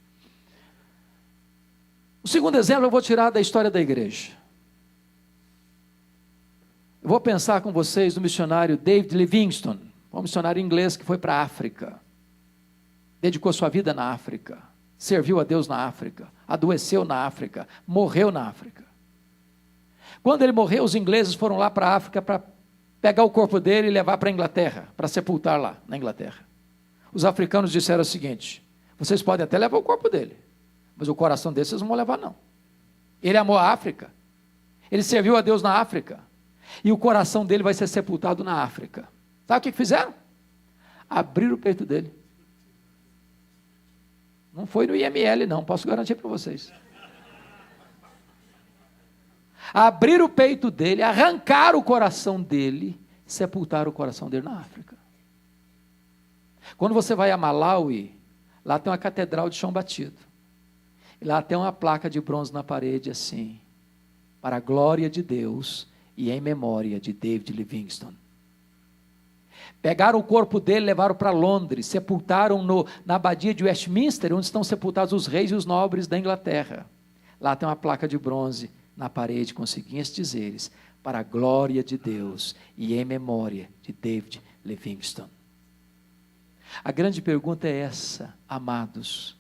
O segundo exemplo eu vou tirar da história da igreja. Eu vou pensar com vocês no missionário David Livingstone, um missionário inglês que foi para a África. Dedicou sua vida na África, serviu a Deus na África, adoeceu na África, morreu na África. Quando ele morreu, os ingleses foram lá para a África para pegar o corpo dele e levar para a Inglaterra, para sepultar lá na Inglaterra. Os africanos disseram o seguinte, vocês podem até levar o corpo dele, mas o coração dele vocês não vão levar não. Ele amou a África, ele serviu a Deus na África, e o coração dele vai ser sepultado na África. Sabe o que fizeram? Abriram o peito dele. Não foi no IML não, posso garantir para vocês. Abriram o peito dele, arrancaram o coração dele, sepultaram o coração dele na África. Quando você vai a Malawi, lá tem uma catedral de chão batido. E lá tem uma placa de bronze na parede assim, para a glória de Deus e em memória de David Livingstone. Pegaram o corpo dele, levaram para Londres, sepultaram na abadia de Westminster, onde estão sepultados os reis e os nobres da Inglaterra. Lá tem uma placa de bronze na parede com os seguintes dizeres, para a glória de Deus e em memória de David Livingstone. A grande pergunta é essa, amados.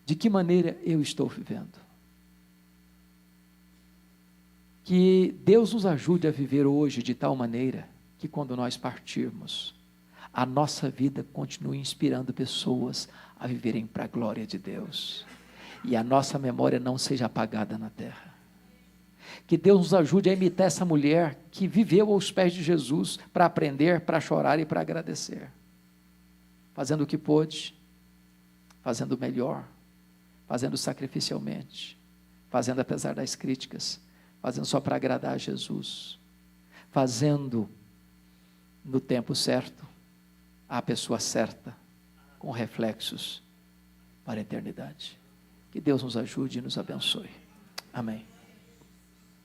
De que maneira eu estou vivendo? Que Deus nos ajude a viver hoje de tal maneira que quando nós partirmos, a nossa vida continue inspirando pessoas a viverem para a glória de Deus. E a nossa memória não seja apagada na terra. Que Deus nos ajude a imitar essa mulher que viveu aos pés de Jesus para aprender, para chorar e para agradecer. Fazendo o que pôde, fazendo o melhor, fazendo sacrificialmente, fazendo apesar das críticas, fazendo só para agradar a Jesus, fazendo no tempo certo, a pessoa certa, com reflexos para a eternidade. Que Deus nos ajude e nos abençoe. Amém.